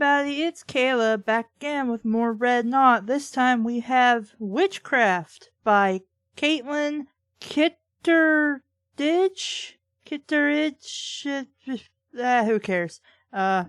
everybody, it's Kayla back again with more Red Knot. This time we have Witchcraft by Caitlin Kitteridge. Who cares? I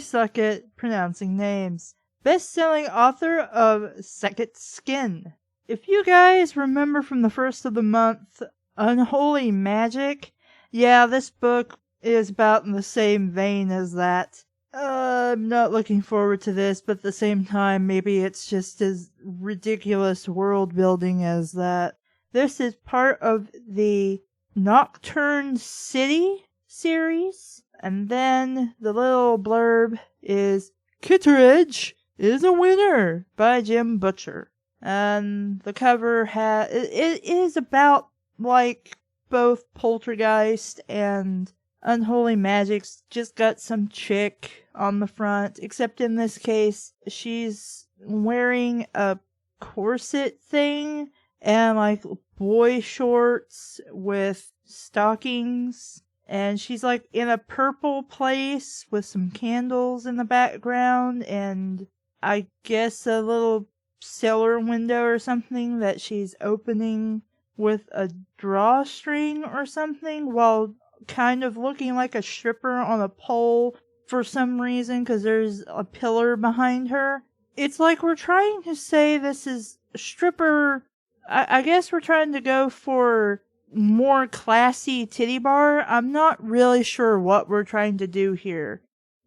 suck at pronouncing names. Best-selling author of Second Skin. If you guys remember from the first of the month, Unholy Magic, yeah, this book is about in the same vein as that. I'm not looking forward to this, but at the same time, maybe it's just as ridiculous world building as that. This is part of the Nocturne City series, and then the little blurb is Kitteridge is a winner by Jim Butcher. And the cover it is about like both Poltergeist and Unholy Magic's just got some chick on the front, except in this case, she's wearing a corset thing and like boy shorts with stockings, and she's like in a purple place with some candles in the background, and I guess a little cellar window or something that she's opening with a drawstring or something while kind of looking like a stripper on a pole for some reason, because there's a pillar behind her. It's like we're trying to say this is stripper. I guess we're trying to go for more classy titty bar. I'm not really sure what we're trying to do here.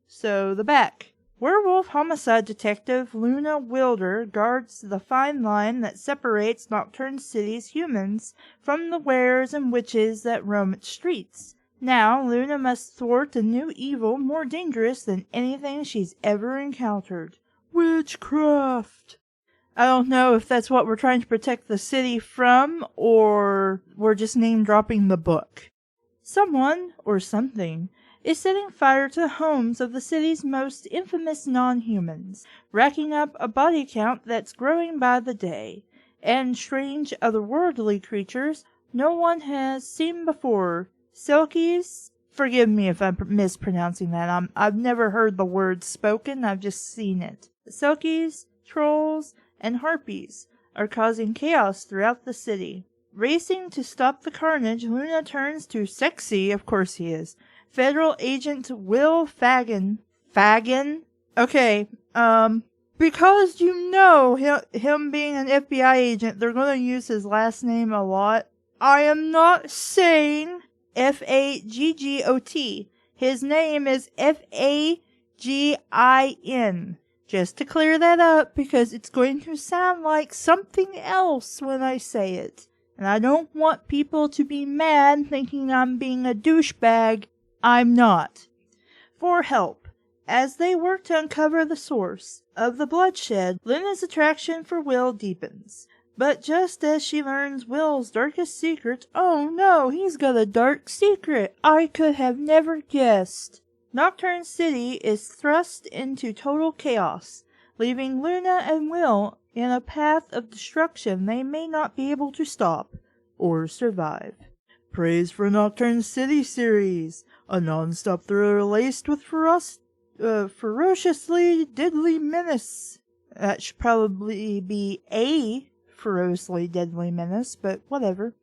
So the back. Werewolf homicide detective Luna Wilder guards the fine line that separates Nocturne City's humans from the wares and witches that roam its streets. Now, Luna must thwart a new evil more dangerous than anything she's ever encountered. Witchcraft! I don't know if that's what we're trying to protect the city from, or we're just name-dropping the book. Someone, or something, is setting fire to the homes of the city's most infamous non-humans, racking up a body count that's growing by the day, and strange otherworldly creatures no one has seen before. Selkies, forgive me if I'm mispronouncing that. I've never heard the word spoken, I've just seen it. Selkies, trolls, and harpies are causing chaos throughout the city. Racing to stop the carnage, Luna turns to sexy, of course he is, Federal Agent Will Fagan. Fagan? Okay, because you know him being an FBI agent, they're going to use his last name a lot. I am not saying Faggot. His name is Fagin. Just to clear that up, because it's going to sound like something else when I say it. And I don't want people to be mad thinking I'm being a douchebag. I'm not. For help. As they work to uncover the source of the bloodshed, Luna's attraction for Will deepens. But just as she learns Will's darkest secret, oh no, he's got a dark secret I could have never guessed. Nocturne City is thrust into total chaos, leaving Luna and Will in a path of destruction they may not be able to stop or survive. Praise for Nocturne City series, a non-stop thriller laced with ferociously deadly menace. That should probably be a ferociously deadly menace, but whatever.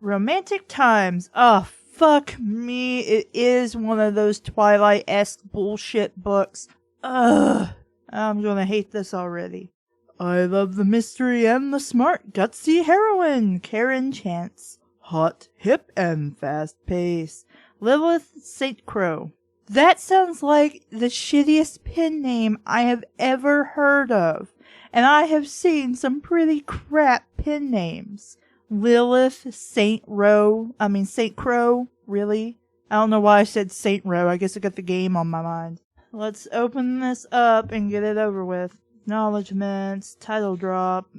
Romantic Times. Oh, fuck me. It is one of those Twilight-esque bullshit books. Ugh. I'm gonna hate this already. I love the mystery and the smart, gutsy heroine, Karen Chance. Hot, hip, and fast-paced. Lilith St. Crow. That sounds like the shittiest pen name I have ever heard of. And I have seen some pretty crap pen names. Lilith St. Crow, really? I don't know why I said St. Row. I guess I got the game on my mind. Let's open this up and get it over with. Acknowledgements, title drop.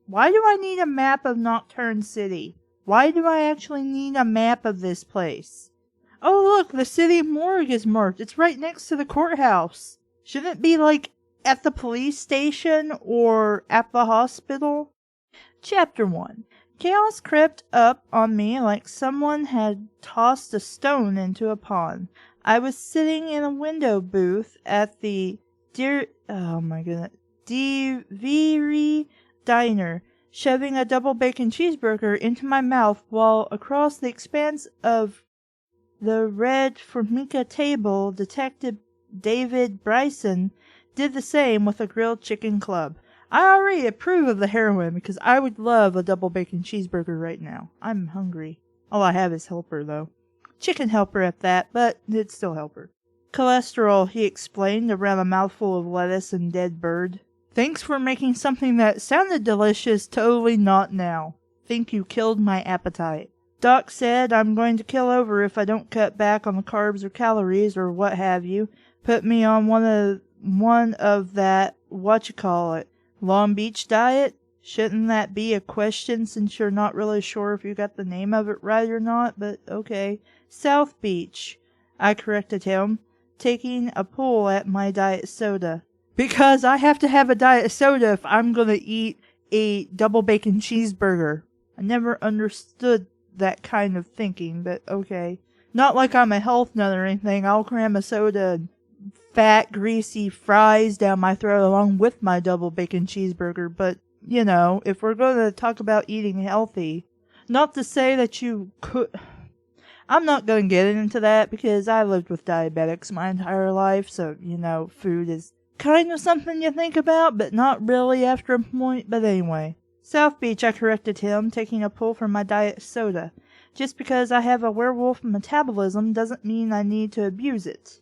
Why do I need a map of Nocturne City? Why do I actually need a map of this place? Oh look, the city morgue is marked. It's right next to the courthouse. Shouldn't it be like at the police station or at the hospital? Chapter 1. Chaos crept up on me like someone had tossed a stone into a pond. I was sitting in a window booth at the DVR diner, shoving a double bacon cheeseburger into my mouth while across the expanse of the red Formica table, Detective David Bryson did the same with a grilled chicken club. I already approve of the heroin because I would love a double bacon cheeseburger right now. I'm hungry. All I have is helper, though. Chicken helper at that, but it's still helper. Cholesterol, he explained, around a mouthful of lettuce and dead bird. Thanks for making something that sounded delicious totally not now. Think you killed my appetite. Doc said I'm going to kill over if I don't cut back on the carbs or calories or what have you. Put me on one of that, Long Beach diet? Shouldn't that be a question since you're not really sure if you got the name of it right or not, but okay. South Beach, I corrected him, taking a pull at my diet soda. Because I have to have a diet soda if I'm gonna eat a double bacon cheeseburger. I never understood that kind of thinking, but okay. Not like I'm a health nut or anything. I'll cram a soda and fat, greasy fries down my throat along with my double bacon cheeseburger, but, you know, if we're going to talk about eating healthy, not to say that you could... I'm not going to get into that because I lived with diabetics my entire life, so, you know, food is kind of something you think about, but not really after a point. But anyway, South Beach, I corrected him, taking a pull from my diet soda. Just because I have a werewolf metabolism doesn't mean I need to abuse it.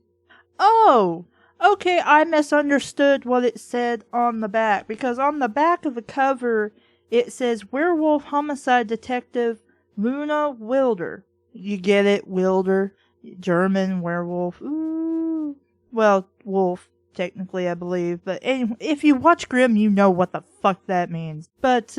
Oh! Okay, I misunderstood what it said on the back, because on the back of the cover, it says Werewolf Homicide Detective Luna Wilder. You get it, Wilder? German werewolf. Ooh. Well, wolf, technically, I believe. But anyway, if you watch Grimm, you know what the fuck that means. But,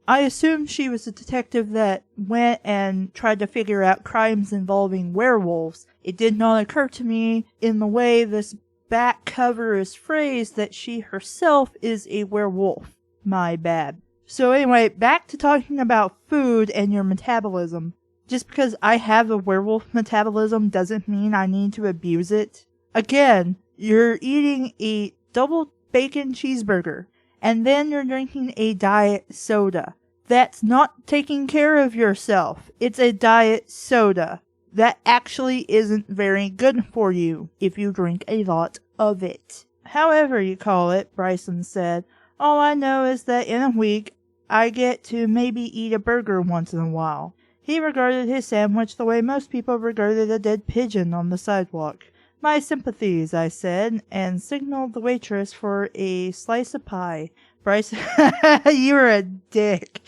I assumed she was a detective that went and tried to figure out crimes involving werewolves. It did not occur to me in the way this back cover is phrased that she herself is a werewolf. My bad. So anyway, back to talking about food and your metabolism. Just because I have a werewolf metabolism doesn't mean I need to abuse it. Again, you're eating a double bacon cheeseburger, and then you're drinking a diet soda. That's not taking care of yourself. It's a diet soda. That actually isn't very good for you if you drink a lot of it. However you call it, Bryson said, all I know is that in a week, I get to maybe eat a burger once in a while. He regarded his sandwich the way most people regarded a dead pigeon on the sidewalk. My sympathies, I said, and signaled the waitress for a slice of pie. Bryson, you're a dick.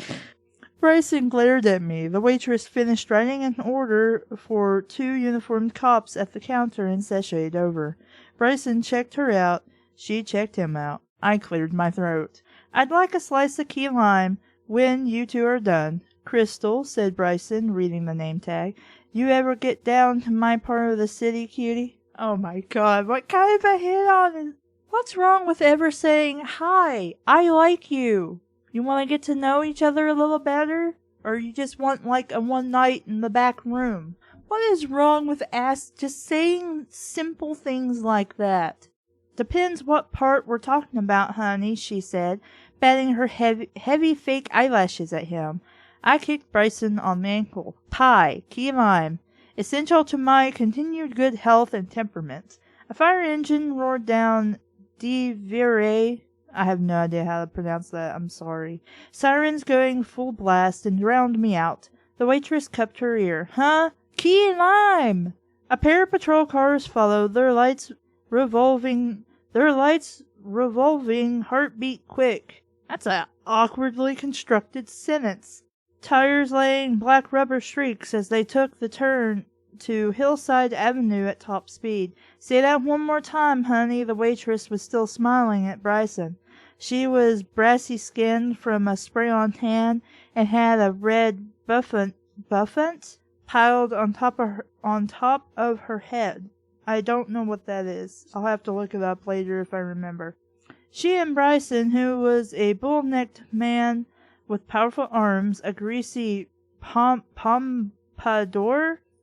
Bryson glared at me. The waitress finished writing an order for 2 uniformed cops at the counter and sashayed over. Bryson checked her out. She checked him out. I cleared my throat. I'd like a slice of key lime when you two are done. Crystal, said Bryson, reading the name tag. You ever get down to my part of the city, cutie? Oh my god, what kind of a hit-on is... What's wrong with ever saying, hi, I like you? You want to get to know each other a little better? Or you just want like a one night in the back room? What is wrong with just saying simple things like that? Depends what part we're talking about, honey, she said, batting her heavy fake eyelashes at him. I kicked Bryson on the ankle. Pie, key lime, essential to my continued good health and temperament. A fire engine roared down DVR. I have no idea how to pronounce that. I'm sorry. Sirens going full blast and drowned me out. The waitress cupped her ear. Huh? Key lime! A pair of patrol cars followed, their lights revolving, heartbeat quick. That's an awkwardly constructed sentence. Tires laying black rubber streaks as they took the turn to Hillside Avenue at top speed. Say that one more time, honey. The waitress was still smiling at Bryson. She was brassy-skinned from a spray-on tan and had a red buffant piled on top of her head. I don't know what that is. I'll have to look it up later if I remember. She and Bryson, who was a bull-necked man with powerful arms, a greasy pompadour,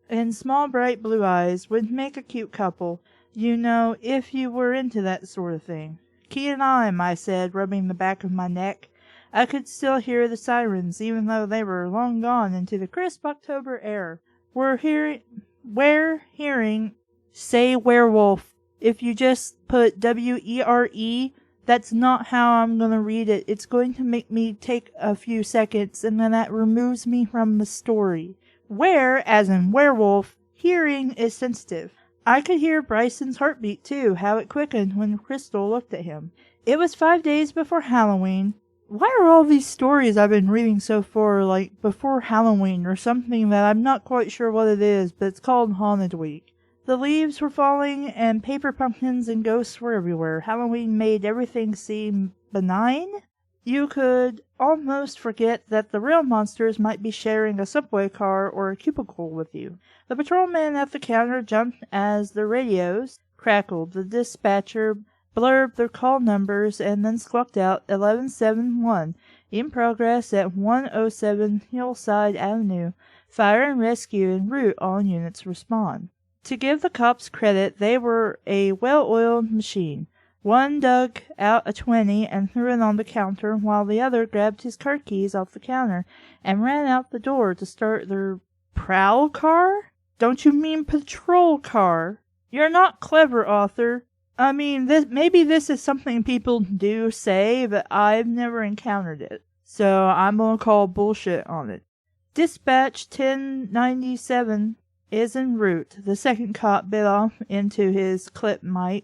and small bright blue eyes would make a cute couple, you know, if you were into that sort of thing. Key and I said, rubbing the back of my neck. I could still hear the sirens, even though they were long gone into the crisp October air. We're hearing, say werewolf. If you just put W-E-R-E, that's not how I'm going to read it. It's going to make me take a few seconds, and then that removes me from the story. Where, as in werewolf, hearing is sensitive. I could hear Bryson's heartbeat, too, how it quickened when Crystal looked at him. It was 5 days before Halloween. Why are all these stories I've been reading so far, like, before Halloween, or something that I'm not quite sure what it is, but it's called Haunted Week? The leaves were falling, and paper pumpkins and ghosts were everywhere. Halloween made everything seem benign. You could almost forget that the real monsters might be sharing a subway car or a cubicle with you. The patrolman at the counter jumped as the radios crackled. The dispatcher blurbed their call numbers and then squawked out 1171, in progress at 107 Hillside Avenue. Fire and rescue en route, all units respond. To give the cops credit, they were a well-oiled machine. One dug out a 20 and threw it on the counter, while the other grabbed his car keys off the counter and ran out the door to start their prowl car? Don't you mean patrol car? You're not clever, author. I mean, maybe this is something people do say, but I've never encountered it. So I'm gonna call bullshit on it. Dispatch 1097 is en route. The second cop bit off into his clip mic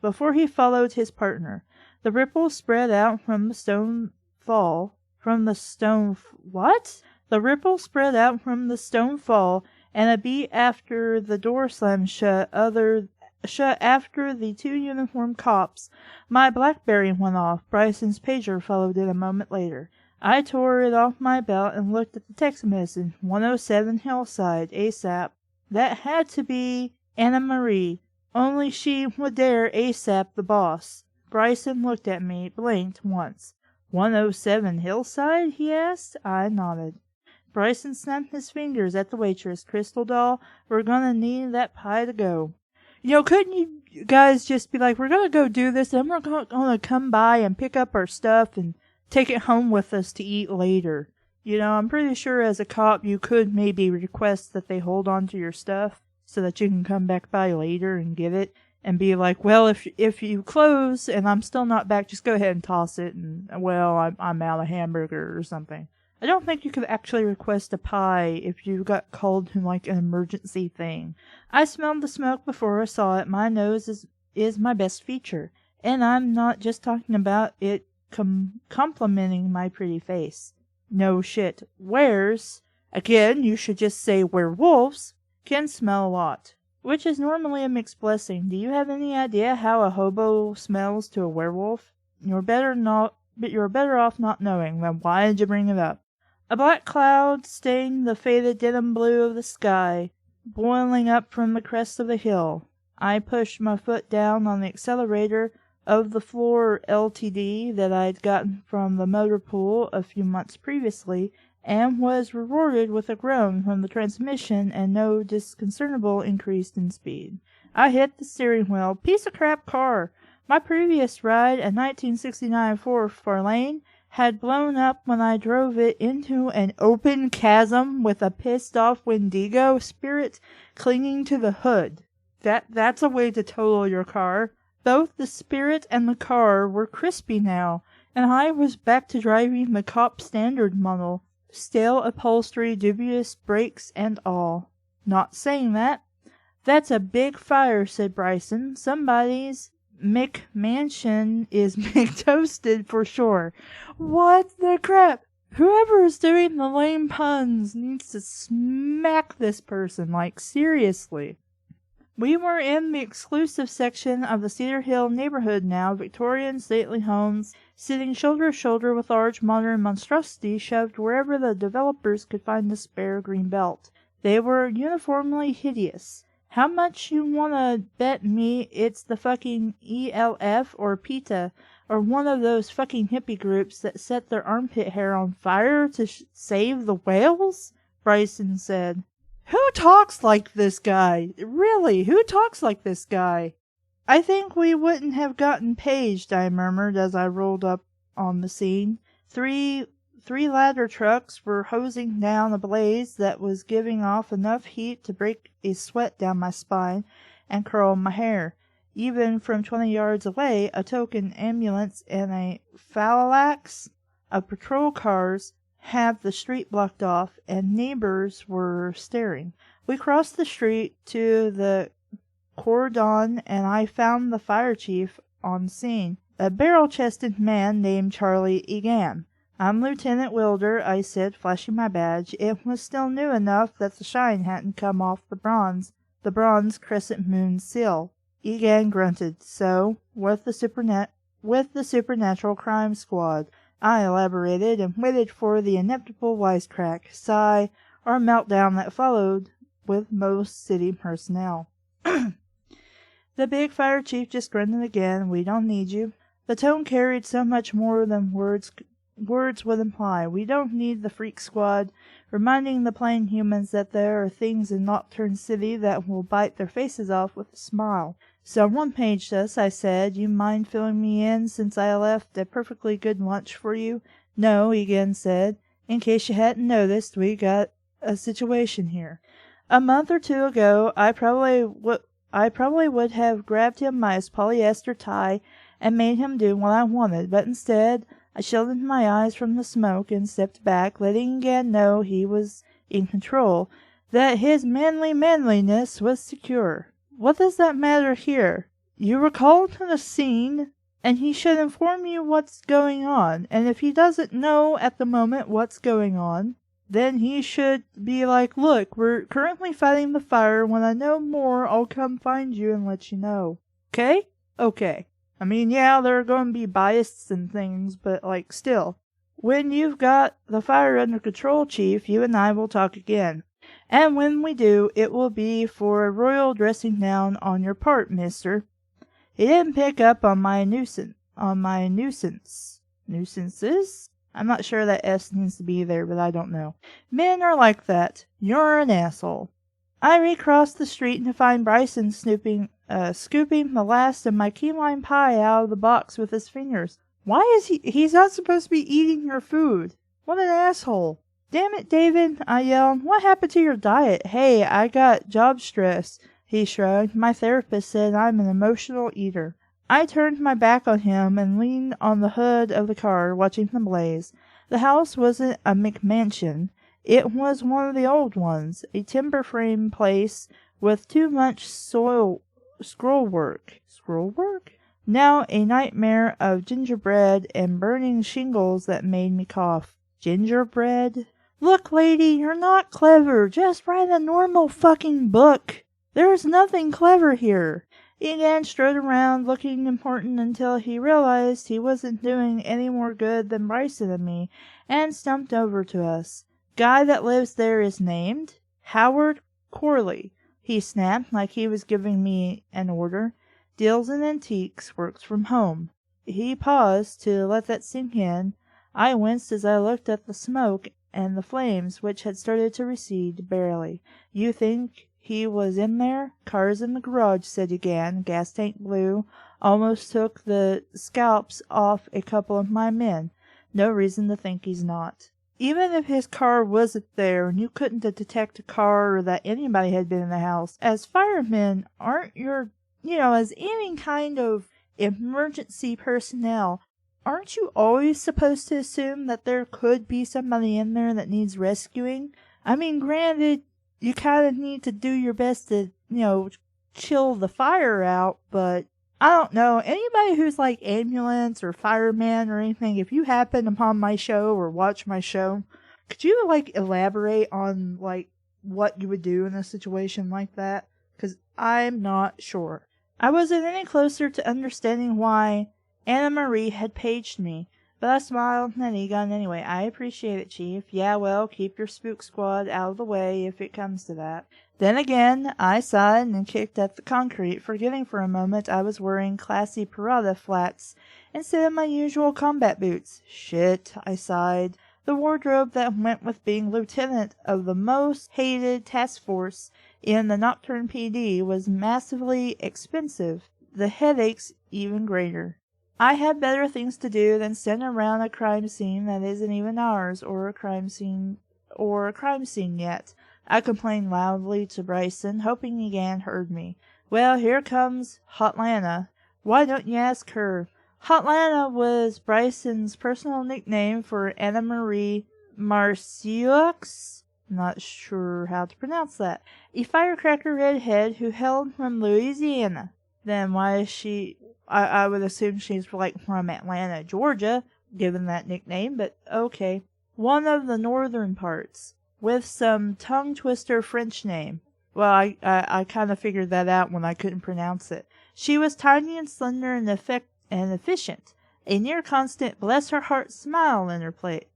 before he followed his partner. The ripples spread out from the stone fall. The ripples spread out from the stone fall, and a beat after the door slammed shut after the two uniformed cops. My BlackBerry went off. Bryson's pager followed it a moment later. I tore it off my belt and looked at the text message. 107 Hillside, ASAP. That had to be Anna Marie. Only she would dare ASAP the boss. Bryson looked at me, blinked once. 107 Hillside? He asked. I nodded. Bryson snapped his fingers at the waitress. Crystal doll, we're gonna need that pie to go. You know, couldn't you guys just be like, we're gonna go do this, and we're gonna come by and pick up our stuff and take it home with us to eat later. You know, I'm pretty sure as a cop you could maybe request that they hold on to your stuff so that you can come back by later and get it and be like, well, if you close and I'm still not back, just go ahead and toss it and, well, I'm out of hamburger or something. I don't think you could actually request a pie if you got called to, like, an emergency thing. I smelled the smoke before I saw it. My nose is my best feature. And I'm not just talking about it complimenting my pretty face. No shit. Wares, again, you should just say werewolves, can smell a lot, which is normally a mixed blessing. Do you have any idea how a hobo smells to a werewolf? You're better off not knowing. Then why did you bring it up? A black cloud stained the faded denim blue of the sky, boiling up from the crest of the hill. I pushed my foot down on the accelerator of the floor LTD that I'd gotten from the motor pool a few months previously, and was rewarded with a groan from the transmission and no disconcertable increase in speed. I hit the steering wheel. Piece of crap car. My previous ride, a 1969 Ford Fairlane, had blown up when I drove it into an open chasm with a pissed-off Wendigo spirit clinging to the hood. That's a way to total your car. Both the spirit and the car were crispy now, and I was back to driving the cop standard model. Stale upholstery, dubious brakes, and all. Not saying that. That's a big fire, said Bryson. Somebody's McMansion is McToasted for sure. What the crap? Whoever is doing the lame puns needs to smack this person, like, seriously. We were in the exclusive section of the Cedar Hill neighborhood now, Victorian stately homes, sitting shoulder to shoulder with large modern monstrosities shoved wherever the developers could find a spare green belt. They were uniformly hideous. How much you wanna bet me it's the fucking ELF or PETA or one of those fucking hippie groups that set their armpit hair on fire to save the whales? Bryson said. Who talks like this guy? Really, who talks like this guy? I think we wouldn't have gotten paged, I murmured as I rolled up on the scene. Three ladder trucks were hosing down a blaze that was giving off enough heat to break a sweat down my spine and curl my hair. Even from 20 yards away, a token ambulance and a phalanx of patrol cars had the street blocked off, and neighbors were staring. We crossed the street to the cordon, and I found the fire chief on scene, a barrel-chested man named Charlie Egan. "I'm Lieutenant Wilder," I said, flashing my badge. It was still new enough that the shine hadn't come off the bronze crescent moon seal. Egan grunted. "So, with the supernatural crime squad," I elaborated, and waited for the inevitable wisecrack, sigh, or meltdown that followed with most city personnel. The big fire chief just grunted again. "We don't need you." The tone carried so much more than words would imply. We don't need the freak squad, reminding the plain humans that there are things in Nocturne City that will bite their faces off with a smile. "Someone paged us," I said. "You mind filling me in, since I left a perfectly good lunch for you?" "No," Egan said. "In case you hadn't noticed, we got a situation here. A month or two ago, I probably would have grabbed him by his polyester tie and made him do what I wanted, but instead, I shielded my eyes from the smoke and stepped back, letting Egan know he was in control, that his manliness was secure. What does that matter here? You were called to the scene, and he should inform you what's going on, and if he doesn't know at the moment what's going on, then he should be like, 'Look, we're currently fighting the fire. When I know more, I'll come find you and let you know.' Okay? Okay. I mean, yeah, there are going to be biases and things, but, still. When you've got the fire under control, Chief, you and I will talk again. And when we do, it will be for a royal dressing down on your part, mister." He didn't pick up on my nuisance. Nuisances? I'm not sure that S needs to be there, but I don't know. Men are like that. You're an asshole. I recrossed the street to find Bryson scooping the last of my key lime pie out of the box with his fingers. "Why is he's not supposed to be eating your food. What an asshole." "Damn it, David," I yelled. "What happened to your diet?" "Hey, I got job stress," he shrugged. "My therapist said I'm an emotional eater." I turned my back on him and leaned on the hood of the car, watching the blaze. The house wasn't a McMansion. It was one of the old ones, a timber frame place with too much scrollwork. Scrollwork? Now a nightmare of gingerbread and burning shingles that made me cough. Gingerbread? "Look, lady, you're not clever. Just write a normal fucking book. There's nothing clever here." Egan strode around looking important until he realized he wasn't doing any more good than Bryson and me, and stumped over to us. "Guy that lives there is named Howard Corley," he snapped like he was giving me an order. "Deals in antiques, works from home." He paused to let that sink in. I winced as I looked at the smoke and the flames, which had started to recede, barely. "You think he was in there?" "Car's in the garage," said Egan. "Gas tank blew. Almost took the scalps off a couple of my men. No reason to think he's not." Even if his car wasn't there and you couldn't detect a car or that anybody had been in the house, as firemen, aren't your, as any kind of emergency personnel, aren't you always supposed to assume that there could be somebody in there that needs rescuing? I mean, granted, you kind of need to do your best to, chill the fire out, but I don't know. Anybody who's like ambulance or fireman or anything, if you happen upon my show or watch my show, could you elaborate on what you would do in a situation like that? Because I'm not sure. I wasn't any closer to understanding why Anna Marie had paged me, but I smiled and Egon anyway. "I appreciate it, Chief. Yeah, well, keep your spook squad out of the way if it comes to that." Then again, I sighed and kicked at the concrete, forgetting for a moment I was wearing classy Parada flats instead of my usual combat boots. "Shit," I sighed. The wardrobe that went with being lieutenant of the most hated task force in the Nocturne PD was massively expensive, the headaches even greater. I had better things to do than stand around a crime scene that isn't even ours, or a crime scene yet. I complained loudly to Bryson, hoping Egan heard me. Well, here comes Hotlanta. Why don't you ask her? Hotlanta was Bryson's personal nickname for Anna Marie Marciux. Not sure how to pronounce that. A firecracker redhead who hailed from Louisiana. Then why is she... I would assume she's like from Atlanta, Georgia, given that nickname, but okay. One of the northern parts, with some tongue-twister French name. Well, I kind of figured that out when I couldn't pronounce it. She was tiny and slender and efficient. A near-constant bless-her-heart smile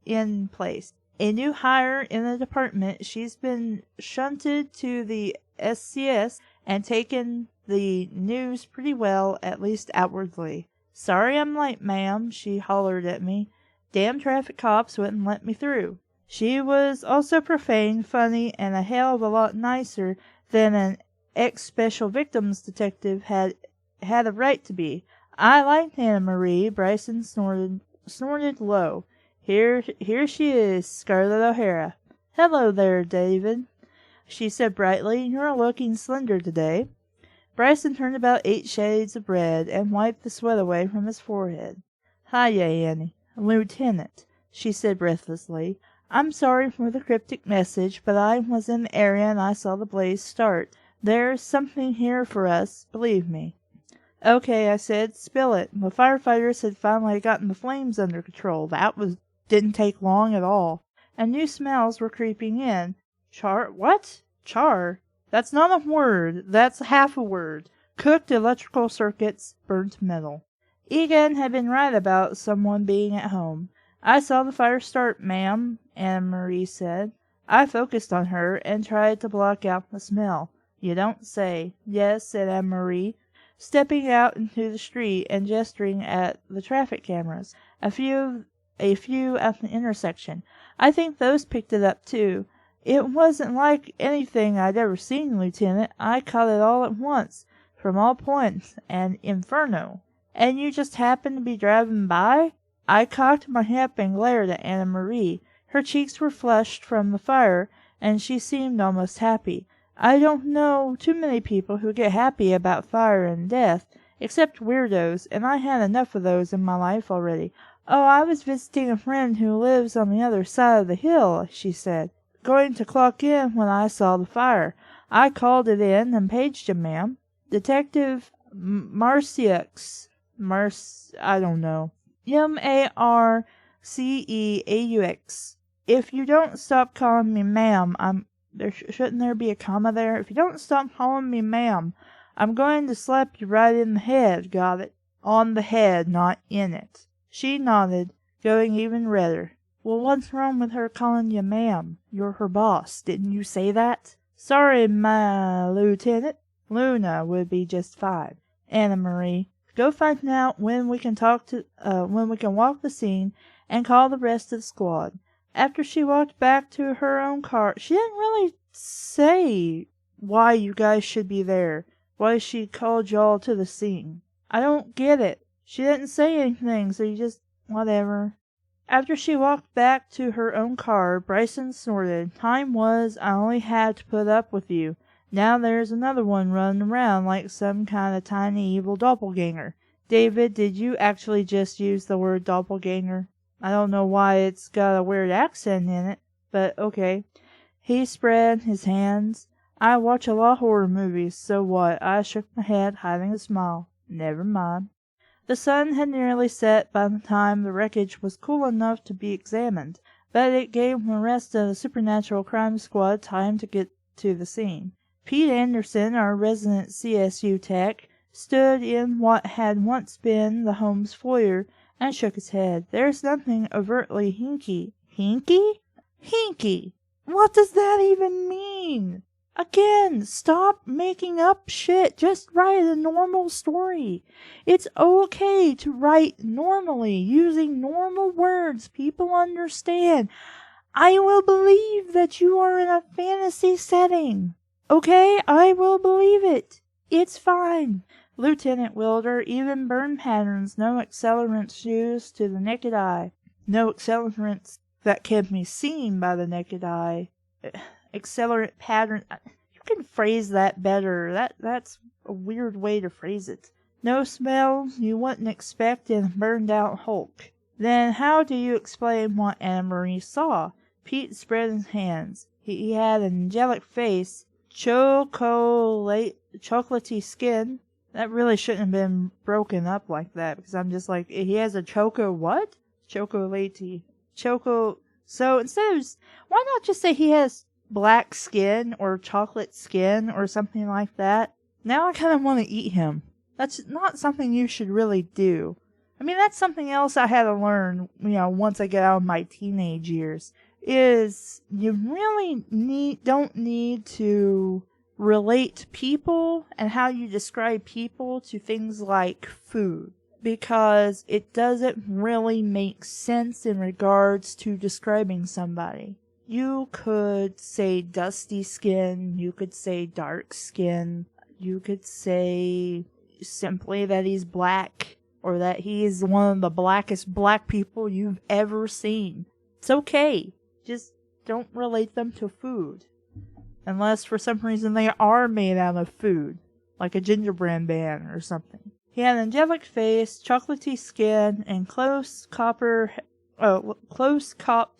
in place. A new hire in the department, she's been shunted to the SCS and taken the news pretty well, at least outwardly. Sorry I'm late, ma'am, she hollered at me. Damn traffic cops wouldn't let me through. She was also profane, funny, and a hell of a lot nicer than an ex-special victims detective had a right to be. I liked Anna Marie. Bryson snorted low. Here she is, Scarlett O'Hara. Hello there, David, she said brightly. You're looking slender today. Bryson turned about 8 shades of red and wiped the sweat away from his forehead. Hiya, Annie. Lieutenant, she said breathlessly. I'm sorry for the cryptic message, but I was in the area and I saw the blaze start. There's something here for us, believe me. Okay, I said, spill it. The firefighters had finally gotten the flames under control. Didn't take long at all. And new smells were creeping in. What? Char? That's not a word. That's half a word. Cooked electrical circuits, burnt metal. Egan had been right about someone being at home. I saw the fire start, ma'am, Anna Marie said. I focused on her and tried to block out the smell. You don't say. Yes, said Anna Marie, stepping out into the street and gesturing at the traffic cameras. A few at the intersection. I think those picked it up too. It wasn't like anything I'd ever seen, Lieutenant. I caught it all at once, from all points, an inferno. And you just happened to be driving by? I cocked my head and glared at Anna Marie. Her cheeks were flushed from the fire, and she seemed almost happy. I don't know too many people who get happy about fire and death, except weirdos, and I had enough of those in my life already. Oh, I was visiting a friend who lives on the other side of the hill, she said. Going to clock in when I saw the fire. I called it in and paged him, ma'am. Detective Marcieux. I don't know. Marceaux. If you don't stop calling me ma'am, shouldn't there be a comma there? If you don't stop calling me ma'am, I'm going to slap you right in the head. Got it? On the head, not in it. She nodded, going even redder. Well, what's wrong with her calling you ma'am? You're her boss. Didn't you say that? Sorry, my lieutenant. Luna would be just fine. Anna Marie, go find out when we can walk the scene and call the rest of the squad. After she walked back to her own car, she didn't really say why you guys should be there, why she called y'all to the scene. I don't get it. She didn't say anything, so you just... whatever. After she walked back to her own car, Bryson snorted. Time was, I only had to put up with you. Now there's another one running around like some kind of tiny evil doppelganger. David, did you actually just use the word doppelganger? I don't know why it's got a weird accent in it, but okay. He spread his hands. I watch a lot of horror movies, so what? I shook my head, hiding a smile. Never mind. The sun had nearly set by the time the wreckage was cool enough to be examined, but it gave the rest of the Supernatural Crime Squad time to get to the scene. Pete Anderson, our resident CSU tech, stood in what had once been the home's foyer and shook his head. There's nothing overtly hinky. Hinky? Hinky! What does that even mean? Again, stop making up shit. Just write a normal story. It's okay to write normally, using normal words people understand. I will believe that you are in a fantasy setting. Okay, I will believe it. It's fine. Lieutenant Wilder, even burn patterns, no accelerants used to the naked eye. No accelerants that can be seen by the naked eye. Accelerant pattern. You can phrase that better. That's a weird way to phrase it. No smell you wouldn't expect in a burned out Hulk. Then how do you explain what Anna Marie saw? Pete spread his hands. He had an angelic face, chocolatey skin. That really shouldn't have been broken up like that, because I'm just like, he has a what? Chocolatey. So instead of, why not just say he has black skin or chocolate skin or something like that? Now I kind of want to eat him. That's not something you should really do. I mean, that's something else I had to learn, once I get out of my teenage years, is you really don't need to relate people and how you describe people to things like food, because it doesn't really make sense in regards to describing somebody. You could say dusty skin, you could say dark skin, you could say simply that he's black, or that he's one of the blackest black people you've ever seen. It's okay. Just don't relate them to food. Unless for some reason they are made out of food, like a gingerbread man or something. He had an angelic face, chocolatey skin, and close cropped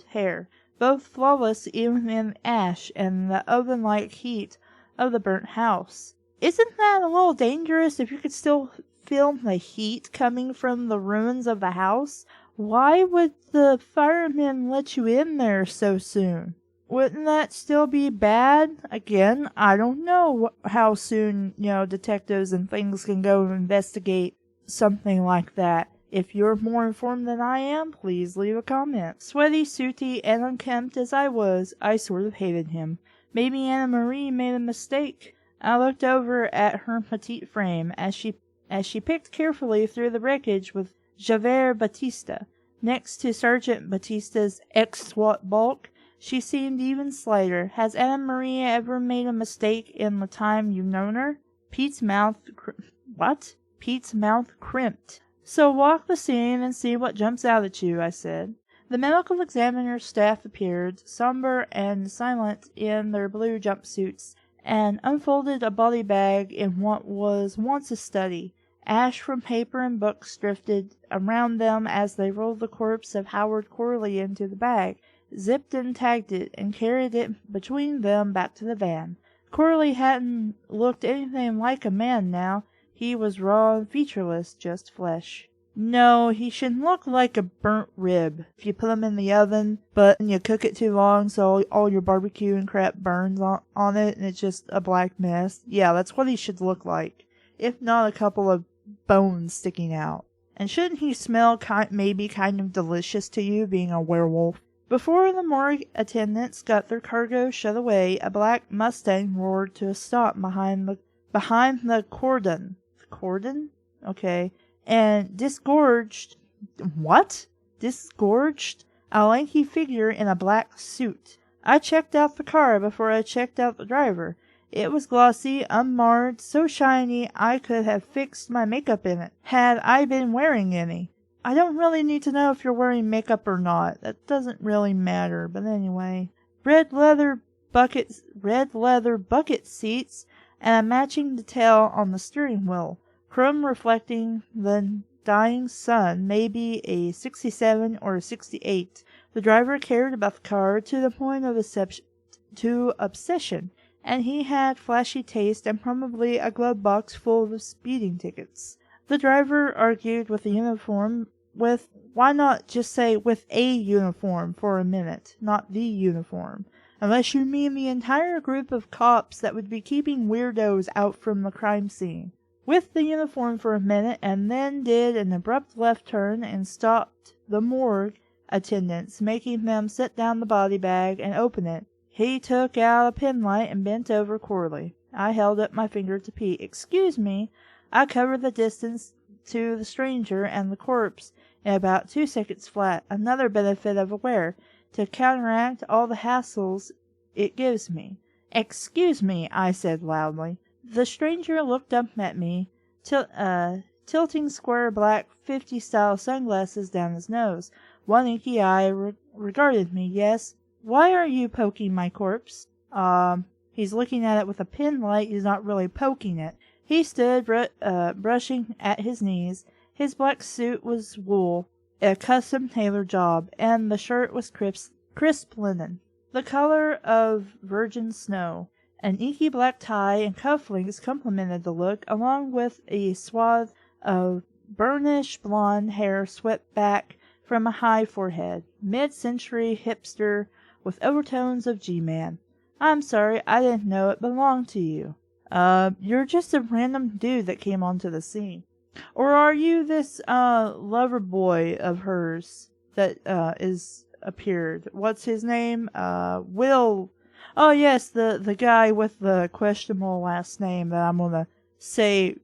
hair, both flawless even in the ash and the oven-like heat of the burnt house. Isn't that a little dangerous if you could still feel the heat coming from the ruins of the house? Why would the firemen let you in there so soon? Wouldn't that still be bad? Again, I don't know how soon, detectives and things can go and investigate something like that. If you're more informed than I am, please leave a comment. Sweaty, sooty, and unkempt as I was, I sort of hated him. Maybe Anna Marie made a mistake. I looked over at her petite frame as she picked carefully through the wreckage with Javert Batista. Next to Sergeant Batista's ex-SWAT bulk, she seemed even slighter. Has Anna Marie ever made a mistake in the time you've known her? Pete's mouth crimped. So walk the scene and see what jumps out at you, I said. The medical examiner's staff appeared, somber and silent in their blue jumpsuits, and unfolded a body bag in what was once a study. Ash from paper and books drifted around them as they rolled the corpse of Howard Corley into the bag, zipped and tagged it, and carried it between them back to the van. Corley hadn't looked anything like a man now. He was raw and featureless, just flesh. No, he should look like a burnt rib. If you put him in the oven, but you cook it too long so all your barbecue and crap burns on it and it's just a black mess. Yeah, that's what he should look like. If not a couple of bones sticking out. And shouldn't he smell maybe kind of delicious to you, being a werewolf? Before the morgue attendants got their cargo shut away, a black Mustang roared to a stop behind the cordon. Cordon? Okay. And disgorged a lanky figure in a black suit. I checked out the car before I checked out the driver. It was glossy, unmarred, so shiny I could have fixed my makeup in it, had I been wearing any. I don't really need to know if you're wearing makeup or not. That doesn't really matter, but anyway. Red leather bucket seats and a matching detail on the steering wheel. Chrome reflecting the dying sun, maybe a 67 or a 68. The driver cared about the car to the point of obsession, and he had flashy taste and probably a glove box full of speeding tickets. The driver argued with why not just say with a uniform for a minute, not the uniform? Unless you mean the entire group of cops that would be keeping weirdos out from the crime scene. With the uniform for a minute, and then did an abrupt left turn and stopped the morgue attendants, making them set down the body bag and open it. He took out a penlight and bent over Corley. I held up my finger to Pete. "Excuse me." I covered the distance to the stranger and the corpse in about 2 seconds flat. Another benefit of Aware, to counteract all the hassles it gives me. "Excuse me," I said loudly. The stranger looked up at me, tilting square black 50s style sunglasses down his nose. One inky eye regarded me. "Yes? Why are you poking my corpse?" He's looking at it with a penlight. He's not really poking it. He stood brushing at his knees. His black suit was wool, a custom tailor job, and the shirt was crisp linen, the color of virgin snow. An inky black tie and cufflinks complemented the look, along with a swath of burnished blonde hair swept back from a high forehead. Mid-century hipster with overtones of G-Man. "I'm sorry, I didn't know it belonged to you." You're just a random dude that came onto the scene. Or are you this, lover boy of hers that, is appeared? What's his name? Will. Oh, yes, the guy with the questionable last name that I'm gonna say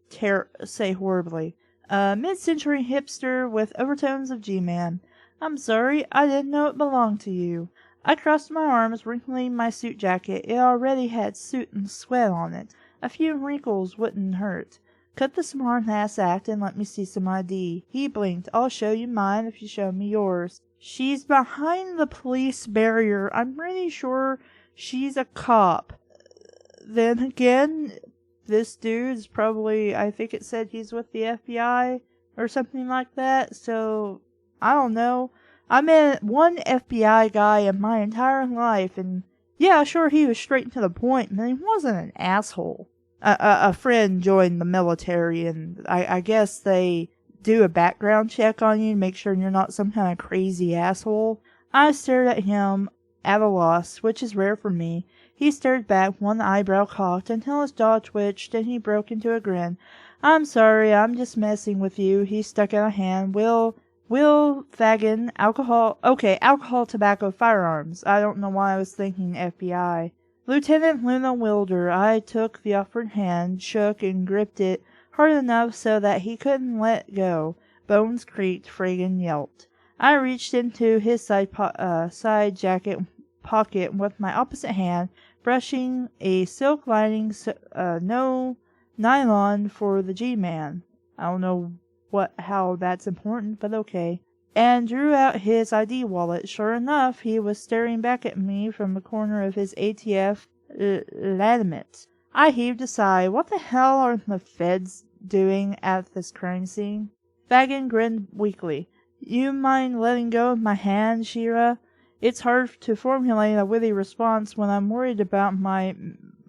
horribly. Mid-century hipster with overtones of G-Man. "I'm sorry, I didn't know it belonged to you." I crossed my arms, wrinkling my suit jacket. It already had soot and sweat on it. A few wrinkles wouldn't hurt. "Cut the smart-ass act and let me see some ID." He blinked. "I'll show you mine if you show me yours." "She's behind the police barrier. I'm pretty sure she's a cop." Then again, this dude's probably, I think it said he's with the FBI or something like that, so I don't know. I met one FBI guy in my entire life, and yeah, sure, he was straight to the point, but he wasn't an asshole. A friend joined the military, and I guess they do a background check on you to make sure you're not some kind of crazy asshole. I stared at him at a loss, which is rare for me. He stared back, one eyebrow cocked, until his jaw twitched, and he broke into a grin. "I'm sorry, I'm just messing with you." He stuck out a hand. Will Fagan, alcohol, tobacco, firearms. I don't know why I was thinking FBI. "Lieutenant Luna Wilder." I took the offered hand, shook, and gripped it hard enough so that he couldn't let go. Bones creaked, Fagan yelped. I reached into his side jacket pocket with my opposite hand, brushing a silk lining, no nylon for the G-Man. I don't know how that's important, but okay. And drew out his ID wallet. Sure enough, he was staring back at me from the corner of his ATF laminate. I heaved a sigh. What the hell are the feds doing at this crime scene? Fagan grinned weakly. "You mind letting go of my hand, Shira? It's hard to formulate a witty response when I'm worried about my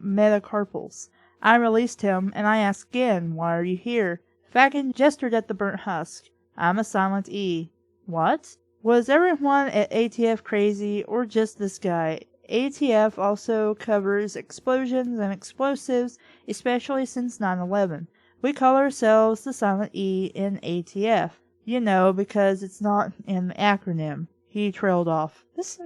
metacarpals." I released him, and I asked again, "Why are you here?" Fagan gestured at the burnt husk. "I'm a Silent E." "What? Was everyone at ATF crazy, or just this guy?" ATF also covers explosions and explosives, especially since 9/11. We call ourselves the Silent E in ATF. You know, because it's not an acronym. He trailed off. This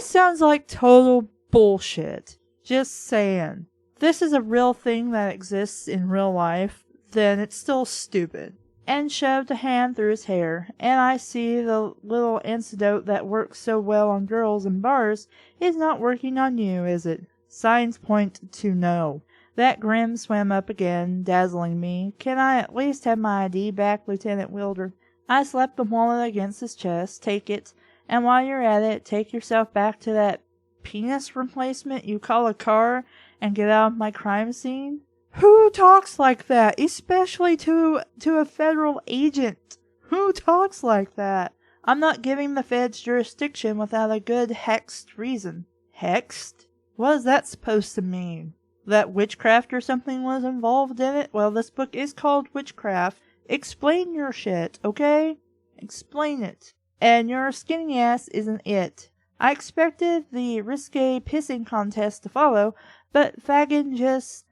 sounds like total bullshit. Just saying. This is a real thing that exists in real life, then it's still stupid. And shoved a hand through his hair. "And I see the little antidote that works so well on girls in bars is not working on you, is it?" Signs point to no. That grin swam up again, dazzling me. "Can I at least have my ID back, Lieutenant Wilder?" I slapped the wallet against his chest. "Take it. And while you're at it, take yourself back to that penis replacement you call a car and get out of my crime scene." Who talks like that? Especially to a federal agent. Who talks like that? I'm not giving the feds jurisdiction without a good hexed reason. Hexed? What is that supposed to mean? That witchcraft or something was involved in it? Well, this book is called Witchcraft. Explain your shit, okay? Explain it. And your skinny ass isn't it. I expected the risque pissing contest to follow, but Fagan just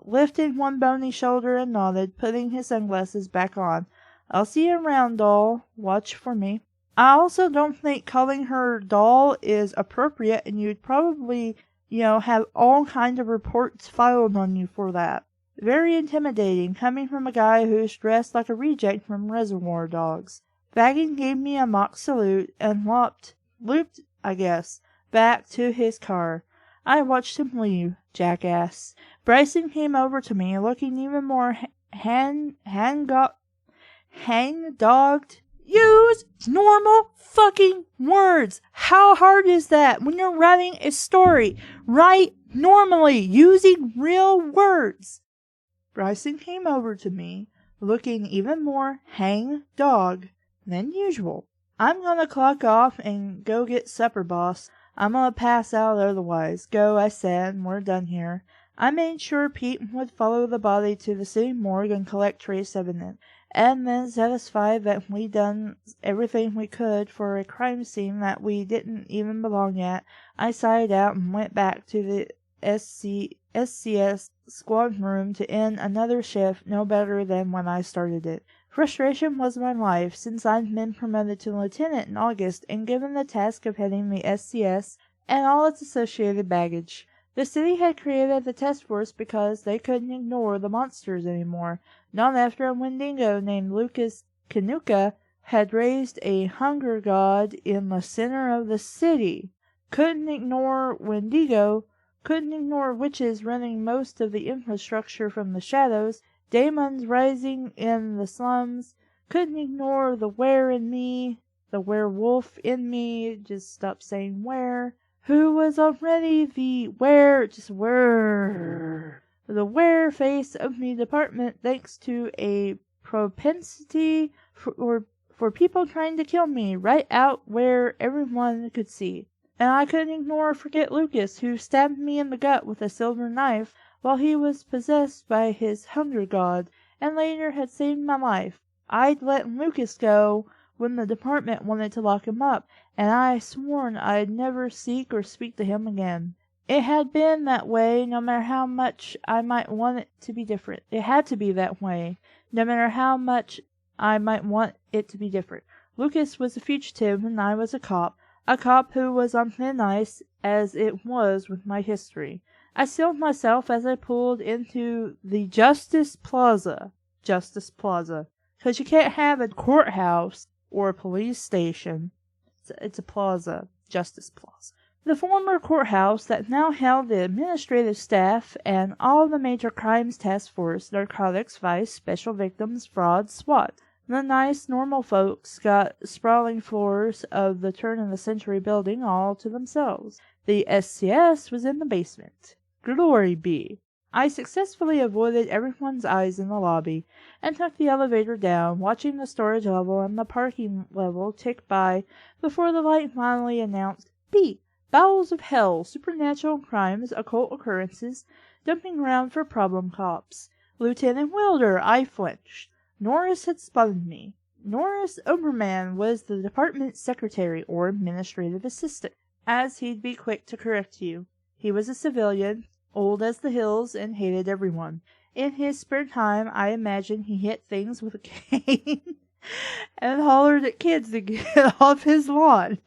lifted one bony shoulder and nodded, putting his sunglasses back on. "I'll see you around, doll. Watch for me." I also don't think calling her doll is appropriate, and you'd probably have all kinds of reports filed on you for that. Very intimidating, coming from a guy who's dressed like a reject from Reservoir Dogs. Fagin gave me a mock salute and looped, I guess, back to his car. I watched him leave, jackass. Bryson came over to me, looking even more hang-dogged. Use normal fucking words. How hard is that when you're writing a story? Write normally, using real words. Bryson came over to me, looking even more hang-dog than usual. I'm gonna clock off and go get supper, boss. I'm gonna pass out otherwise. Go, I said, and we're done here. I made sure Pete would follow the body to the city morgue and collect trace evidence, and then, satisfied that we'd done everything we could for a crime scene that we didn't even belong at, I sighed out and went back to the SCS squad room to end another shift no better than when I started it. Frustration was my life, since I'd been promoted to lieutenant in August and given the task of heading the SCS and all its associated baggage. The city had created the task force because they couldn't ignore the monsters anymore, not after a Wendigo named Lucas Kanuka had raised a hunger god in the center of the city. Couldn't ignore Wendigo, couldn't ignore witches running most of the infrastructure from the shadows, demons rising in the slums, couldn't ignore the the werewolf in me, just stop saying where, who was already the were face of the department thanks to a propensity for people trying to kill me right out where everyone could see. And I couldn't ignore or forget Lucas, who stabbed me in the gut with a silver knife while he was possessed by his hunger god, and later had saved my life. I'd let Lucas go when the department wanted to lock him up, and I sworn I'd never seek or speak to him again. It had been that way no matter how much I might want it to be different. It had to be that way, no matter how much I might want it to be different. Lucas was a fugitive and I was a cop who was on thin ice, as it was with my history. I steeled myself as I pulled into the Justice Plaza, 'cause you can't have a courthouse or a police station. It's a plaza, Justice Plaza. The former courthouse that now held the administrative staff and all the major crimes task force, narcotics, vice, special victims, fraud, SWAT. The nice, normal folks got sprawling floors of the turn-of-the-century building all to themselves. The SCS was in the basement. Glory be! I successfully avoided everyone's eyes in the lobby, and took the elevator down, watching the storage level and the parking level tick by before the light finally announced, B. Bowels of Hell, Supernatural Crimes, Occult Occurrences, Dumping Ground for Problem Cops. Lieutenant Wilder, I flinched. Norris had spotted me. Norris Oberman was the department secretary or administrative assistant, as he'd be quick to correct you. He was a civilian, old as the hills, and hated everyone. In his spare time, I imagine he hit things with a cane and hollered at kids to get off his lawn.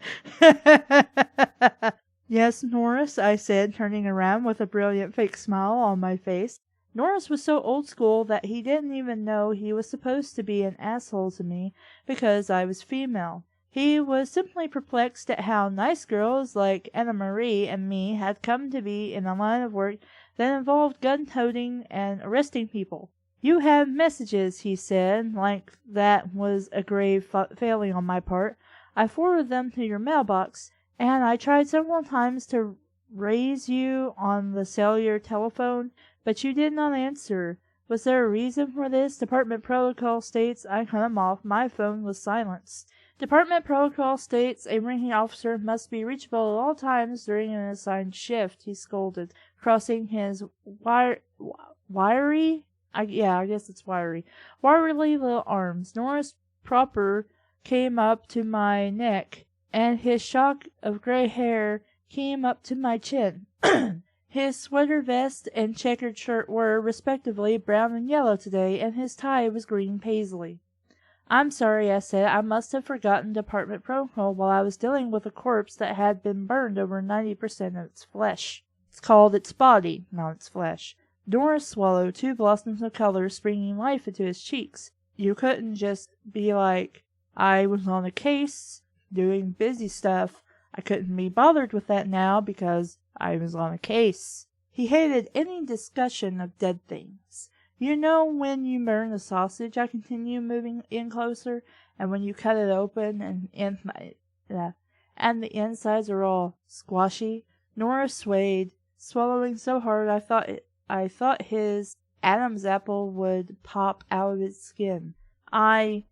Yes, Norris, I said, turning around with a brilliant fake smile on my face. Norris was so old school that he didn't even know he was supposed to be an asshole to me because I was female. He was simply perplexed at how nice girls like Anna Marie and me had come to be in a line of work that involved gun-toting and arresting people. You have messages, he said, like that was a grave failing on my part. I forwarded them to your mailbox, and I tried several times to raise you on the cellular telephone, but you did not answer. Was there a reason for this? Department protocol states I cut him off. My phone was silenced. Department protocol states a ranking officer must be reachable at all times during an assigned shift, he scolded, crossing his wiry little arms. Norris proper came up to my neck, and his shock of gray hair came up to my chin. His sweater vest and checkered shirt were, respectively, brown and yellow today, and his tie was green paisley. I'm sorry, I said. I must have forgotten department protocol while I was dealing with a corpse that had been burned over 90% of its flesh. It's called its body, not its flesh. Norris swallowed 2 blossoms of color, springing life into his cheeks. You couldn't just be like, I was on a case, doing busy stuff. I couldn't be bothered with that now because I was on a case. He hated any discussion of dead things. You know when you burn a sausage, I continue moving in closer, and when you cut it open and the insides are all squashy? Norris swayed, swallowing so hard I thought his Adam's apple would pop out of its skin. I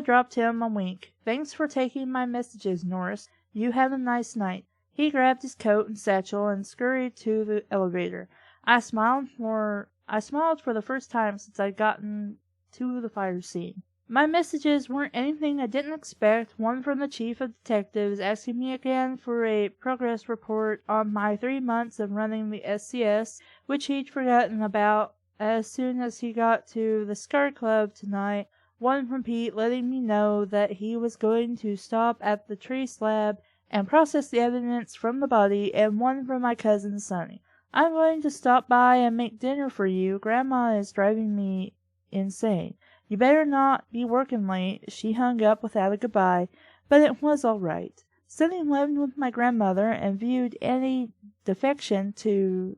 dropped him a wink. Thanks for taking my messages, Norris. You have a nice night. He grabbed his coat and satchel and scurried to the elevator. I smiled for the first time since I'd gotten to the fire scene. My messages weren't anything I didn't expect. One from the chief of detectives asking me again for a progress report on my 3 months of running the SCS, which he'd forgotten about as soon as he got to the Scar Club tonight. One from Pete letting me know that he was going to stop at the trace lab and process the evidence from the body, and one from my cousin Sonny. I'm going to stop by and make dinner for you. Grandma is driving me insane. You better not be working late. She hung up without a goodbye, but it was all right. Sonny lived with my grandmother and viewed any defection to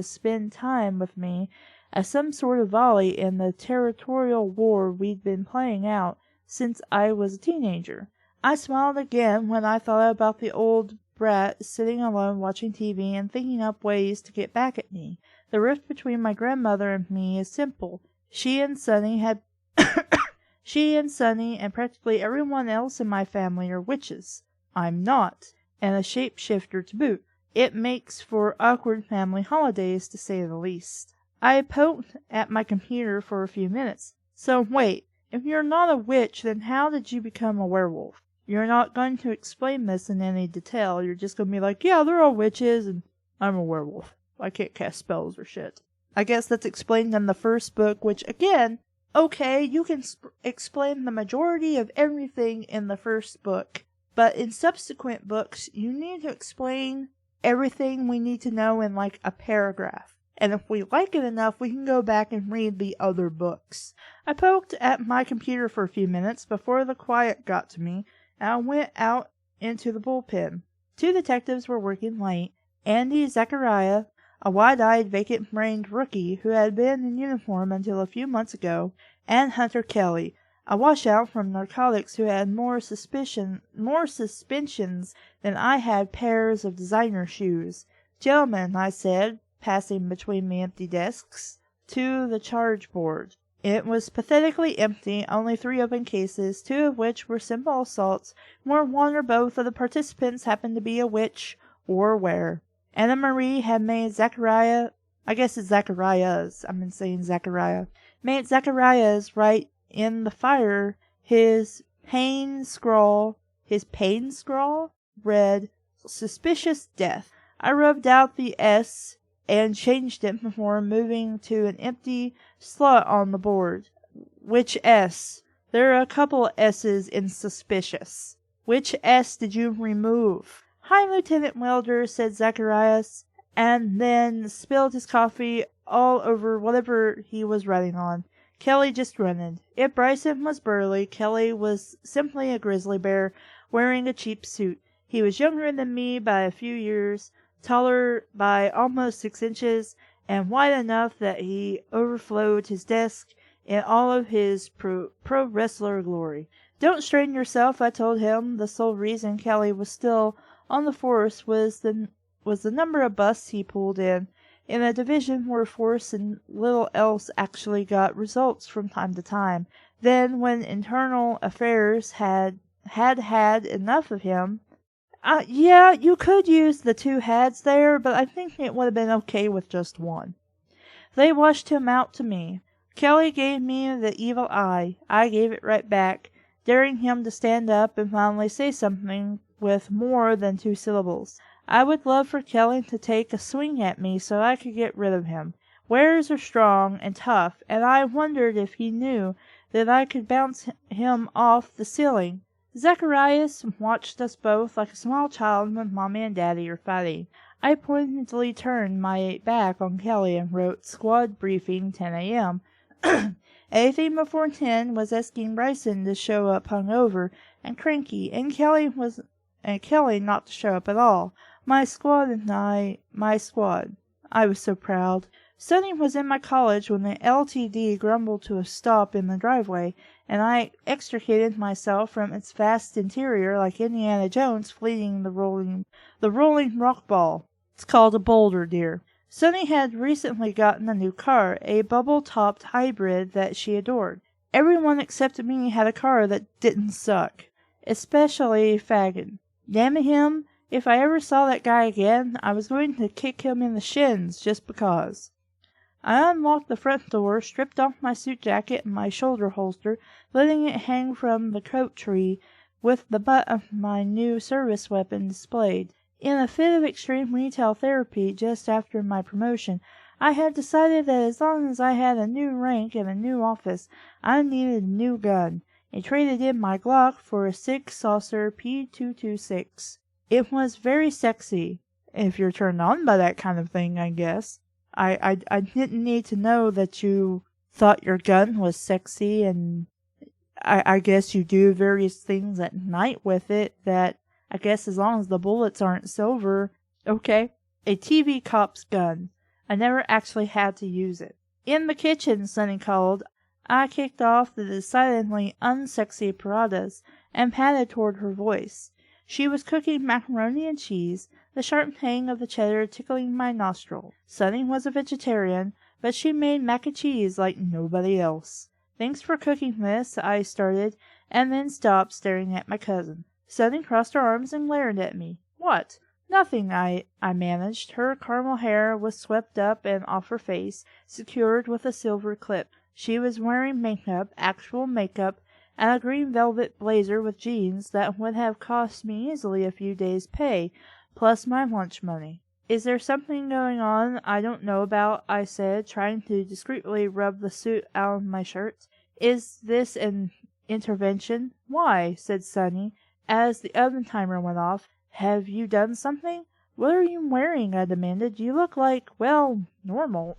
spend time with me as some sort of volley in the territorial war we'd been playing out since I was a teenager. I smiled again when I thought about the old brat sitting alone watching TV and thinking up ways to get back at me. The rift between my grandmother and me is simple. She and Sonny and practically everyone else in my family are witches. I'm not, and a shapeshifter to boot. It makes for awkward family holidays, to say the least. I poked at my computer for a few minutes. So wait, if you're not a witch, then how did you become a werewolf? You're not going to explain this in any detail. You're just going to be like, yeah, they're all witches, and I'm a werewolf. I can't cast spells or shit. I guess that's explained in the first book, which, again, okay, you can explain the majority of everything in the first book. But in subsequent books, you need to explain everything we need to know in like a paragraph. And if we like it enough, we can go back and read the other books. I poked at my computer for a few minutes before the quiet got to me, and I went out into the bullpen. 2 detectives were working late. Andy Zachariah, a wide-eyed, vacant-brained rookie who had been in uniform until a few months ago, and Hunter Kelly, a washout from narcotics who had more suspensions than I had pairs of designer shoes. Gentlemen, I said, passing between the empty desks to the charge board. It was pathetically empty, only 3 open cases, 2 of which were simple assaults, where one or both of the participants happened to be a witch or were. Anna Marie had made Zachariah, I guess it's Zachariah's, I've been saying Zachariah, made Zachariah's right in the fire his pain scrawl read, suspicious death. I rubbed out the S and changed it before moving to an empty slot on the board. Which S? There are a couple S's in suspicious. Which S did you remove? Hi, Lieutenant Welder, said Zacharias, and then spilled his coffee all over whatever he was writing on. Kelly just grunted. If Bryson was burly, Kelly was simply a grizzly bear wearing a cheap suit. He was younger than me by a few years, taller by almost 6 inches, and wide enough that he overflowed his desk in all of his pro wrestler glory. Don't strain yourself, I told him. The sole reason Kelly was still on the force was the number of busts he pulled in a division where force and little else actually got results from time to time. Then, when internal affairs had enough of him, yeah, you could use the 2 hads there, but I think it would have been okay with just 1. They washed him out to me. Kelly gave me the evil eye. I gave it right back, daring him to stand up and finally say something with more than 2 syllables. I would love for Kelly to take a swing at me so I could get rid of him. Wares are strong and tough, and I wondered if he knew that I could bounce him off the ceiling. Zacharias watched us both like a small child when Mommy and Daddy are fighting. I pointedly turned my back on Kelly and wrote squad briefing 10 a.m. Anything before 10 was asking Bryson to show up hungover and cranky, and Kelly not to show up at all. My squad. I was so proud. Sonny was in my college when the LTD grumbled to a stop in the driveway, and I extricated myself from its vast interior like Indiana Jones fleeing the rolling rock ball. It's called a boulder, dear. Sonny had recently gotten a new car, a bubble-topped hybrid that she adored. Everyone except me had a car that didn't suck, especially Fagin. Damn him, if I ever saw that guy again, I was going to kick him in the shins just because. I unlocked the front door, stripped off my suit jacket and my shoulder holster, letting it hang from the coat tree with the butt of my new service weapon displayed. In a fit of extreme retail therapy just after my promotion, I had decided that as long as I had a new rank and a new office, I needed a new gun. I traded in my Glock for a Sig Saucer P226. It was very sexy, if you're turned on by that kind of thing, I guess. I didn't need to know that you thought your gun was sexy, and I guess you do various things at night with it that I guess as long as the bullets aren't silver. Okay. A TV cop's gun. I never actually had to use it. In the kitchen, Sonny called. I kicked off the decidedly unsexy paradas and padded toward her voice. She was cooking macaroni and cheese, the sharp tang of the cheddar tickling my nostril. Sonny was a vegetarian, but she made mac and cheese like nobody else. Thanks for cooking this, I started, and then stopped, staring at my cousin. Sonny crossed her arms and glared at me. What? Nothing, I managed. Her caramel hair was swept up and off her face, secured with a silver clip. She was wearing makeup, actual makeup, and a green velvet blazer with jeans that would have cost me easily a few days' pay, plus my lunch money. Is there something going on I don't know about? I said, trying to discreetly rub the soot out of my shirt. Is this an intervention? Why? Said Sonny, as the oven timer went off. Have you done something? What are you wearing? I demanded. You look like, well, normal.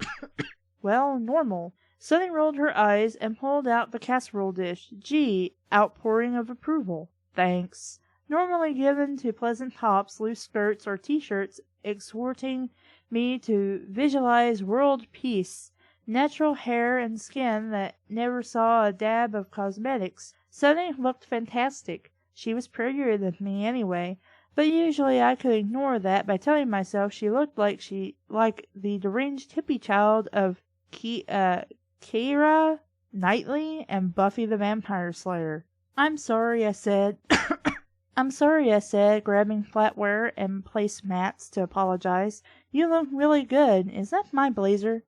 Well, normal. Sonny rolled her eyes and pulled out the casserole dish. Gee, outpouring of approval. Thanks. Normally given to pleasant tops, loose skirts, or t-shirts, exhorting me to visualize world peace, natural hair and skin that never saw a dab of cosmetics. Sonny looked fantastic. She was prettier than me anyway, but usually I could ignore that by telling myself she looked like the deranged hippie child of Keira Knightley and Buffy the Vampire Slayer. I'm sorry, I said. I'm sorry, I said, grabbing flatware and placemats to apologize. You look really good. Is that my blazer?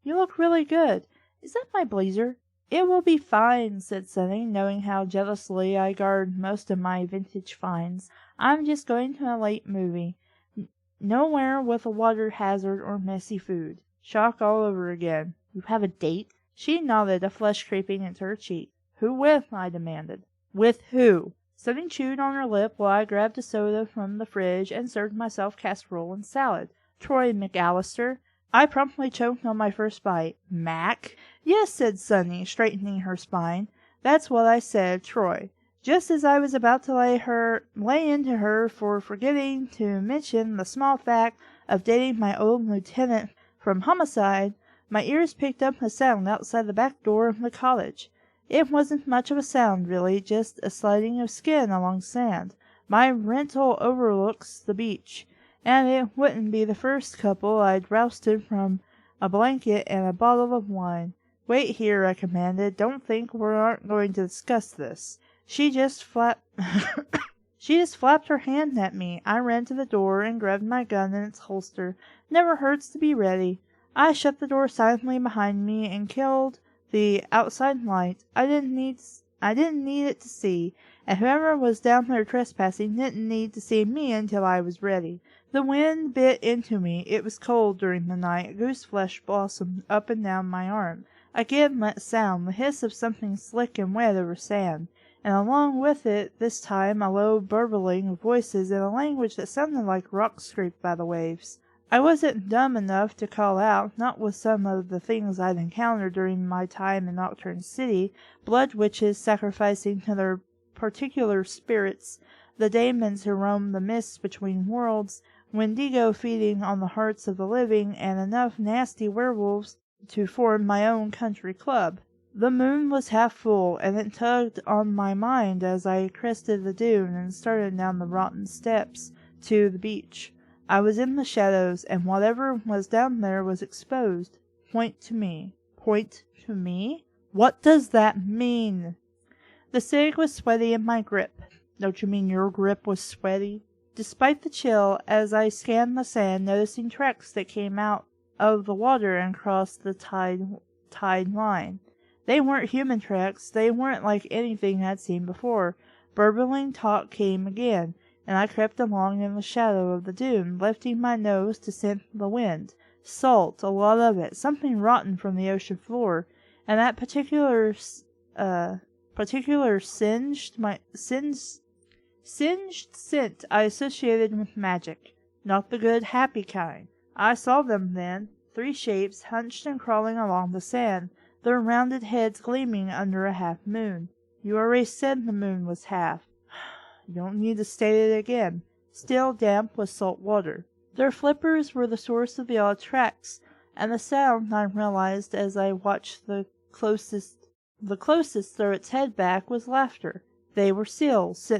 You look really good. Is that my blazer? It will be fine, said Sonny, knowing how jealously I guard most of my vintage finds. I'm just going to a late movie. Nowhere with a water hazard or messy food. Shock all over again. You have a date? She nodded, a flush creeping into her cheek. Who with? I demanded. With who? Sonny chewed on her lip while I grabbed a soda from the fridge and served myself casserole and salad. Troy McAllister. I promptly choked on my first bite. Mac? Yes, said Sonny, straightening her spine. That's what I said, Troy. Just as I was about to lay into her for forgetting to mention the small fact of dating my old lieutenant from Homicide, my ears picked up a sound outside the back door of the cottage. It wasn't much of a sound, really, just a sliding of skin along sand. My rental overlooks the beach, and it wouldn't be the first couple I'd rousted from a blanket and a bottle of wine. Wait here, I commanded. Don't think we aren't going to discuss this. She just flapped her hand at me. I ran to the door and grabbed my gun in its holster. Never hurts to be ready. I shut the door silently behind me and killed the outside light. I didn't need it to see, and whoever was down there trespassing didn't need to see me until I was ready. The wind bit into me. It was cold during the night. Gooseflesh blossomed up and down my arm. Again that sound, the hiss of something slick and wet over sand. and along with it, this time, a low burbling of voices in a language that sounded like rocks scraped by the waves. I wasn't dumb enough to call out, not with some of the things I'd encountered during my time in Nocturne City, blood witches sacrificing to their particular spirits, the daemons who roam the mists between worlds, Wendigo feeding on the hearts of the living, and enough nasty werewolves to form my own country club. The moon was half full, and it tugged on my mind as I crested the dune and started down the rotten steps to the beach. I was in the shadows, and whatever was down there was exposed. Point to me. Point to me? What does that mean? The cig was sweaty in my grip. Don't you mean your grip was sweaty? Despite the chill, as I scanned the sand, noticing tracks that came out of the water and crossed the tide line. They weren't human tracks. They weren't like anything I'd seen before. Burbling talk came again, and I crept along in the shadow of the dune, lifting my nose to scent the wind. Salt, a lot of it, something rotten from the ocean floor, and that particular singed scent I associated with magic. Not the good, happy kind. I saw them then, 3 shapes hunched and crawling along the sand, their rounded heads gleaming under a half moon. You already said the moon was half. You don't need to state it again. Still damp with salt water. Their flippers were the source of the odd tracks, and the sound, I realized as I watched the closest throw its head back, was laughter. They were seals,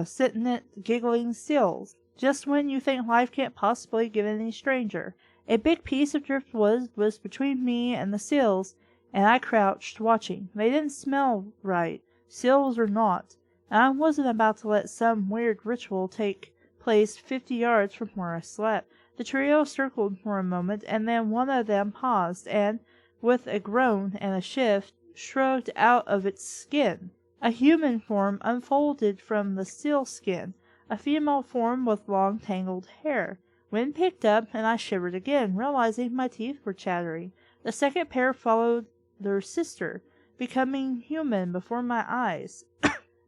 sentient, giggling seals. Just when you think life can't possibly get any stranger. A big piece of driftwood was between me and the seals, and I crouched, watching. They didn't smell right, seals or not, and I wasn't about to let some weird ritual take place 50 yards from where I slept. The trio circled for a moment, and then one of them paused, and, with a groan and a shift, shrugged out of its skin. A human form unfolded from the seal skin, a female form with long tangled hair. Wind picked up, and I shivered again, realizing my teeth were chattering. The second pair followed their sister, becoming human before my eyes,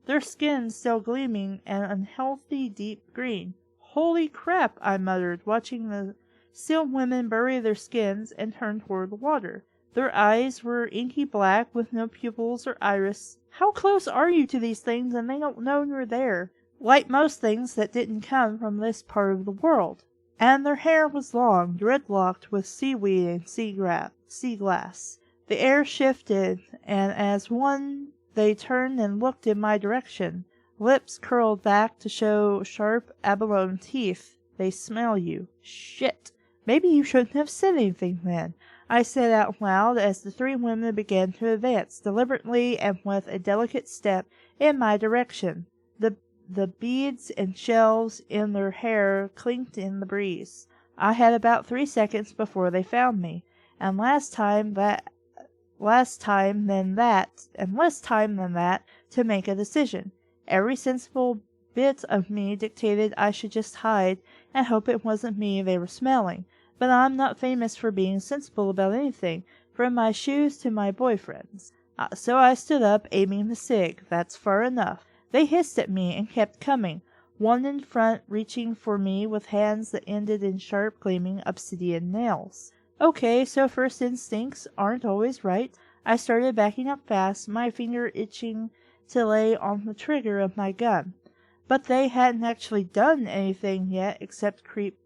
their skin still gleaming an unhealthy deep green. Holy crap, I muttered, watching the seal women bury their skins and turn toward the water. Their eyes were inky black with no pupils or iris. How close are you to these things and they don't know you're there? Like most things that didn't come from this part of the world. And their hair was long, dreadlocked with seaweed and sea glass. The air shifted, and as one they turned and looked in my direction. Lips curled back to show sharp abalone teeth. They smell you. Shit. Maybe you shouldn't have said anything then, I said out loud as the 3 women began to advance, deliberately and with a delicate step, in my direction. The beads and shells in their hair clinked in the breeze. I had about 3 seconds before they found me, and less time than that to make a decision. Every sensible bit of me dictated I should just hide and hope it wasn't me they were smelling. But I'm not famous for being sensible about anything, from my shoes to my boyfriends. So I stood up, aiming the cig. That's far enough. They hissed at me and kept coming, one in front reaching for me with hands that ended in sharp, gleaming obsidian nails. Okay, so first instincts aren't always right. I started backing up fast, my finger itching to lay on the trigger of my gun. But they hadn't actually done anything yet except creep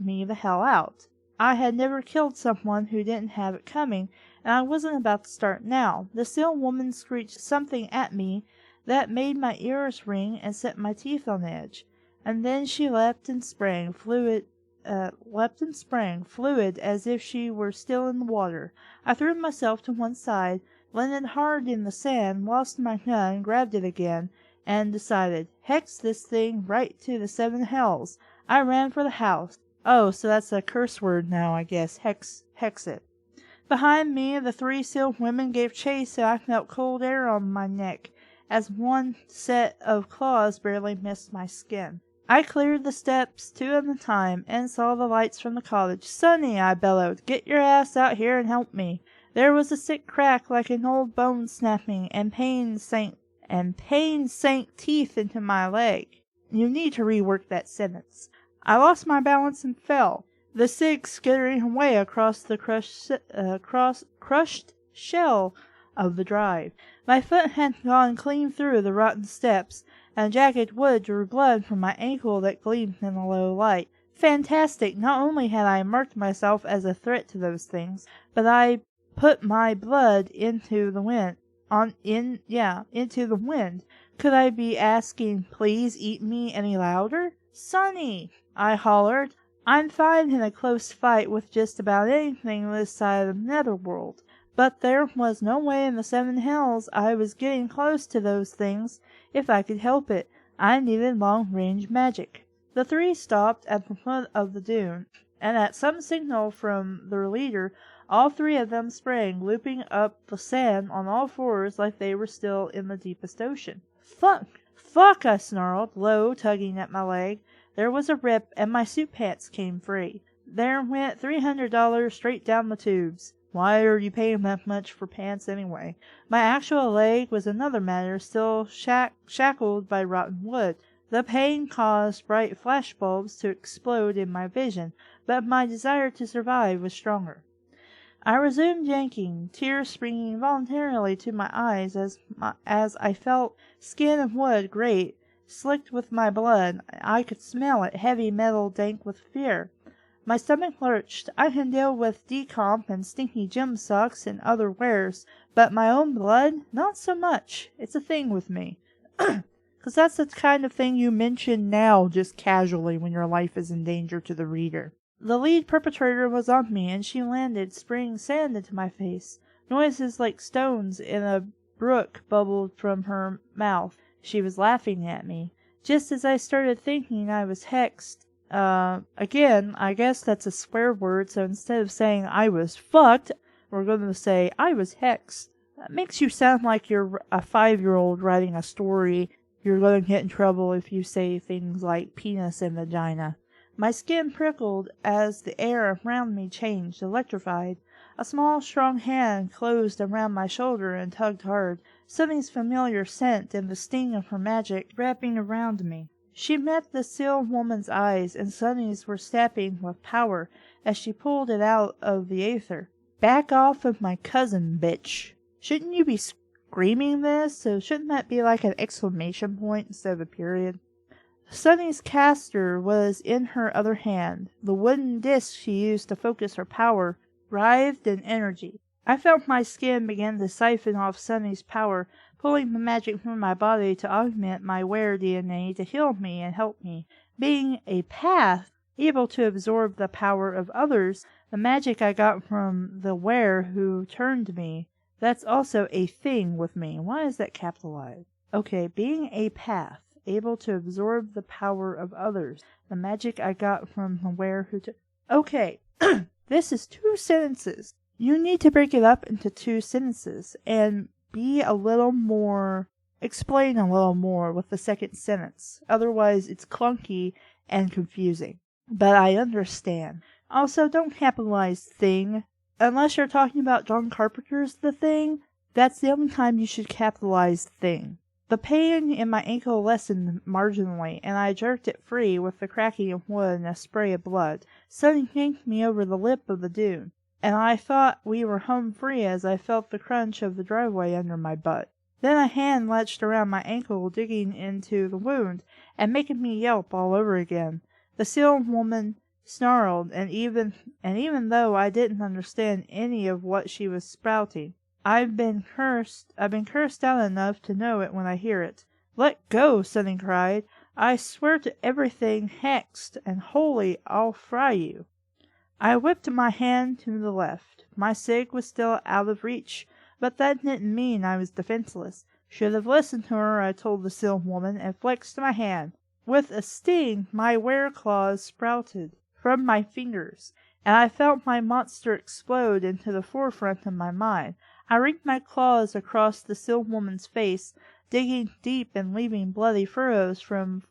me the hell out. I had never killed someone who didn't have it coming, and I wasn't about to start now. The seal woman screeched something at me that made my ears ring and set my teeth on edge. And then she leapt and sprang, fluid as if she were still in the water. I threw myself to one side, landed hard in the sand, lost my gun, grabbed it again, and decided, hex this thing right to the 7 hells. I ran for the house. Oh, so that's a curse word now, I guess. Hex it. Behind me, the 3 seal women gave chase, and I felt cold air on my neck, as one set of claws barely missed my skin. I cleared the steps 2 at a time, and saw the lights from the cottage. Sonny, I bellowed, get your ass out here and help me. There was a sick crack like an old bone snapping, and pain sank and pain sank teeth into my leg. You need to rework that sentence. I lost my balance and fell, the cig skittering away across the crushed shell of the drive. My foot had gone clean through the rotten steps, and jagged wood drew blood from my ankle that gleamed in the low light. Fantastic! Not only had I marked myself as a threat to those things, but I put my blood into the wind. Into the wind. Could I be asking, please eat me any louder? Sonny! I hollered. I'm fine in a close fight with just about anything this side of the netherworld. But there was no way in the 7 hells I was getting close to those things if I could help it. I needed long-range magic. The 3 stopped at the foot of the dune, and at some signal from their leader, all 3 of them sprang, looping up the sand on all fours like they were still in the deepest ocean. Fuck! Fuck! I snarled, low, tugging at my leg. There was a rip, and my suit pants came free. There went $300 straight down the tubes. Why are you paying that much for pants anyway? My actual leg was another matter, still shackled by rotten wood. The pain caused bright flashbulbs to explode in my vision, but my desire to survive was stronger. I resumed yanking, tears springing involuntarily to my eyes as I felt skin of wood grate, slicked with my blood. I could smell it, heavy metal dank with fear. My stomach lurched. I can deal with decomp and stinky gym socks and other wares, but my own blood? Not so much. It's a thing with me. 'Cause that's the kind of thing you mention now just casually when your life is in danger to the reader. The lead perpetrator was on me, and she landed, spraying sand into my face. Noises like stones in a brook bubbled from her mouth. She was laughing at me. Just as I started thinking I was hexed, again, I guess that's a swear word, so instead of saying I was fucked, we're going to say I was hexed. That makes you sound like you're a 5-year-old writing a story. You're going to get in trouble if you say things like penis and vagina. My skin prickled as the air around me changed, electrified. A small, strong hand closed around my shoulder and tugged hard, Sunny's familiar scent and the sting of her magic wrapping around me. She met the seal woman's eyes, and Sunny's were snapping with power as she pulled it out of the aether. Back off of my cousin, bitch. Shouldn't you be screaming this? So shouldn't that be like an exclamation point instead of a period? Sunny's caster was in her other hand. The wooden disc she used to focus her power writhed in energy. I felt my skin begin to siphon off Sunny's power, pulling the magic from my body to augment my were DNA to heal me and help me. Being a path, able to absorb the power of others, the magic I got from the were who turned me, that's also a thing with me. Why is that capitalized? Okay, being a path, able to absorb the power of others. The magic I got from the were who Okay, this is 2 sentences. You need to break it up into 2 sentences and be a little more, explain a little more with the second sentence. Otherwise, it's clunky and confusing. But I understand. Also, don't capitalize thing. Unless you're talking about John Carpenter's The Thing, that's the only time you should capitalize thing. The pain in my ankle lessened marginally, and I jerked it free with the cracking of wood and a spray of blood. Sunny yanked me over the lip of the dune, and I thought we were home free as I felt the crunch of the driveway under my butt. Then a hand latched around my ankle, digging into the wound, and making me yelp all over again. The seal woman snarled, and even though I didn't understand any of what she was spouting, I've been cursed out enough to know it when I hear it. Let go, Sunny cried. I swear to everything hexed, and holy, I'll fry you. I whipped my hand to the left. My cig was still out of reach, but that didn't mean I was defenseless. Should have listened to her, I told the seal woman, and flexed my hand. With a sting, my were claws sprouted from my fingers, and I felt my monster explode into the forefront of my mind. I wreaked my claws across the seal woman's face, digging deep and leaving bloody furrows from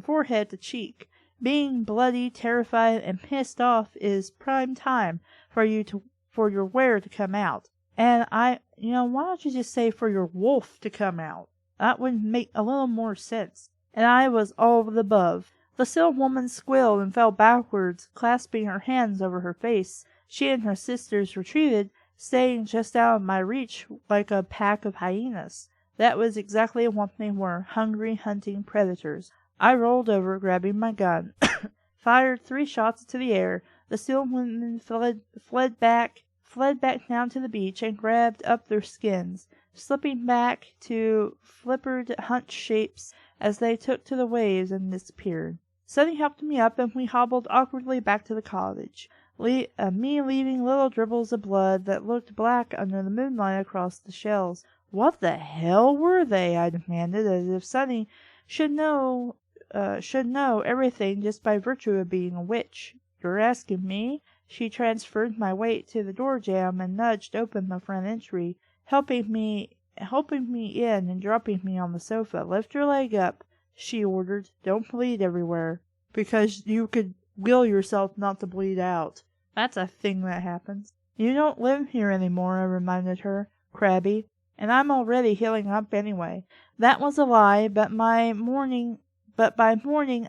forehead to cheek. Being bloody, terrified, and pissed off is prime time for your were to come out. And why don't you just say for your wolf to come out? That would make a little more sense. And I was all of the above. The Seal Woman squealed and fell backwards, clasping her hands over her face. She and her sisters retreated, staying just out of my reach like a pack of hyenas. That was exactly what they were, hungry, hunting predators. I rolled over, grabbing my gun, fired 3 shots into the air. The Seal Women fled back down to the beach and grabbed up their skins, slipping back to flippered hunched shapes as they took to the waves and disappeared. Sunny helped me up, and we hobbled awkwardly back to the cottage, me leaving little dribbles of blood that looked black under the moonlight across the shells. What the hell were they? I demanded, as if Sunny should know everything just by virtue of being a witch. You're asking me? She transferred my weight to the door jamb and nudged open the front entry, helping me in and dropping me on the sofa. Lift your leg up, she ordered. Don't bleed everywhere, because you could will yourself not to bleed out. That's a thing that happens. You don't live here anymore, I reminded her, crabby, and I'm already healing up anyway. That was a lie, but by morning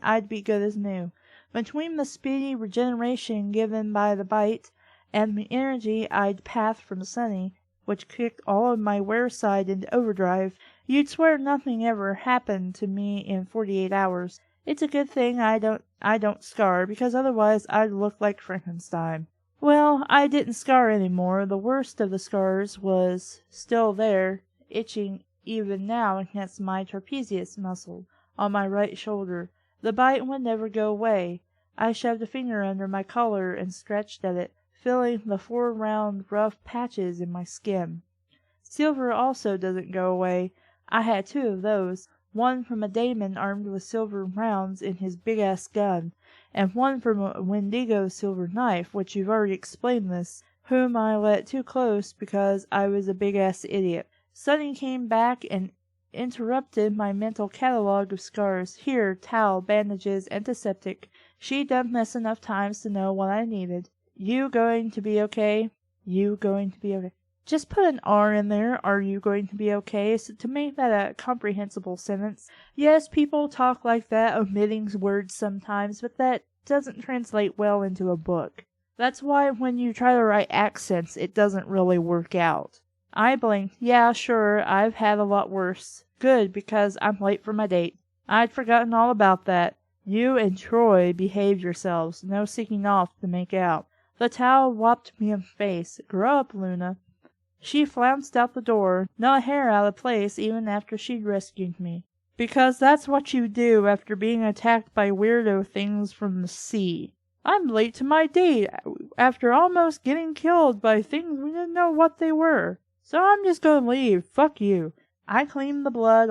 I'd be good as new. Between the speedy regeneration given by the bite and the energy I'd pathed from Sunny, which kicked all of my wear side into overdrive, you'd swear nothing ever happened to me in 48 hours. It's a good thing I don't scar, because otherwise I'd look like Frankenstein. Well, I didn't scar anymore. The worst of the scars was still there, itching even now against my trapezius muscle on my right shoulder. The bite would never go away. I shoved a finger under my collar and scratched at it, feeling the 4 round, rough patches in my skin. Silver also doesn't go away. I had 2 of those, one from a daemon armed with silver rounds in his big-ass gun, and one from a Wendigo silver knife, which you've already explained this, whom I let too close because I was a big-ass idiot. Sunny came back and interrupted my mental catalogue of scars. Here, towel, bandages, antiseptic. She'd done this enough times to know what I needed. You going to be okay? You going to be okay? Just put an R in there, are you going to be okay, so to make that a comprehensible sentence. Yes, people talk like that, omitting words sometimes, but that doesn't translate well into a book. That's why when you try to write accents, it doesn't really work out. I blinked. Yeah, sure, I've had a lot worse. Good, because I'm late for my date. I'd forgotten all about that. You and Troy behave yourselves. No seeking off to make out. The towel whopped me in the face. Grow up, Luna. She flounced out the door, not a hair out of place even after she'd rescued me. Because that's what you do after being attacked by weirdo things from the sea. I'm late to my date after almost getting killed by things we didn't know what they were. So I'm just gonna leave. Fuck you. I cleaned the blood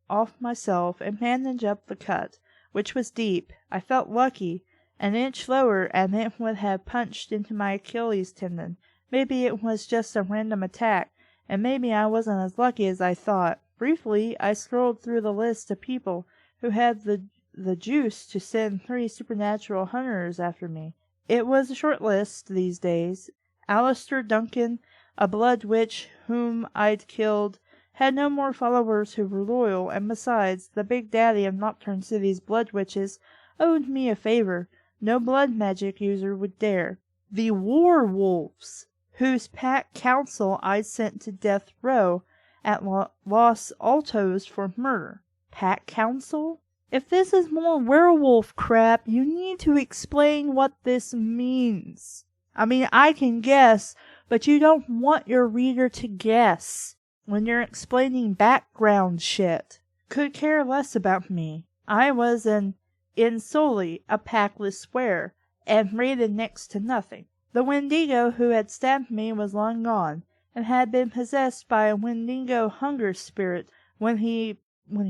off myself and bandaged up the cut, which was deep. I felt lucky. An inch lower and it would have punched into my Achilles tendon. Maybe it was just a random attack, and maybe I wasn't as lucky as I thought. Briefly, I scrolled through the list of people who had the juice to send 3 supernatural hunters after me. It was a short list these days. Alistair Duncan, a blood witch whom I'd killed, had no more followers who were loyal, and besides, the big daddy of Nocturne City's blood witches owed me a favor. No blood magic user would dare. The Werewolves, whose pack council I'd sent to death row at Los Altos for murder. Pack council? If this is more werewolf crap, you need to explain what this means. I mean, I can guess, but you don't want your reader to guess when you're explaining background shit. Could care less about me. I was in solely a packless swear, and rated next to nothing. The Wendigo who had stabbed me was long gone, and had been possessed by a Wendigo hunger spirit when he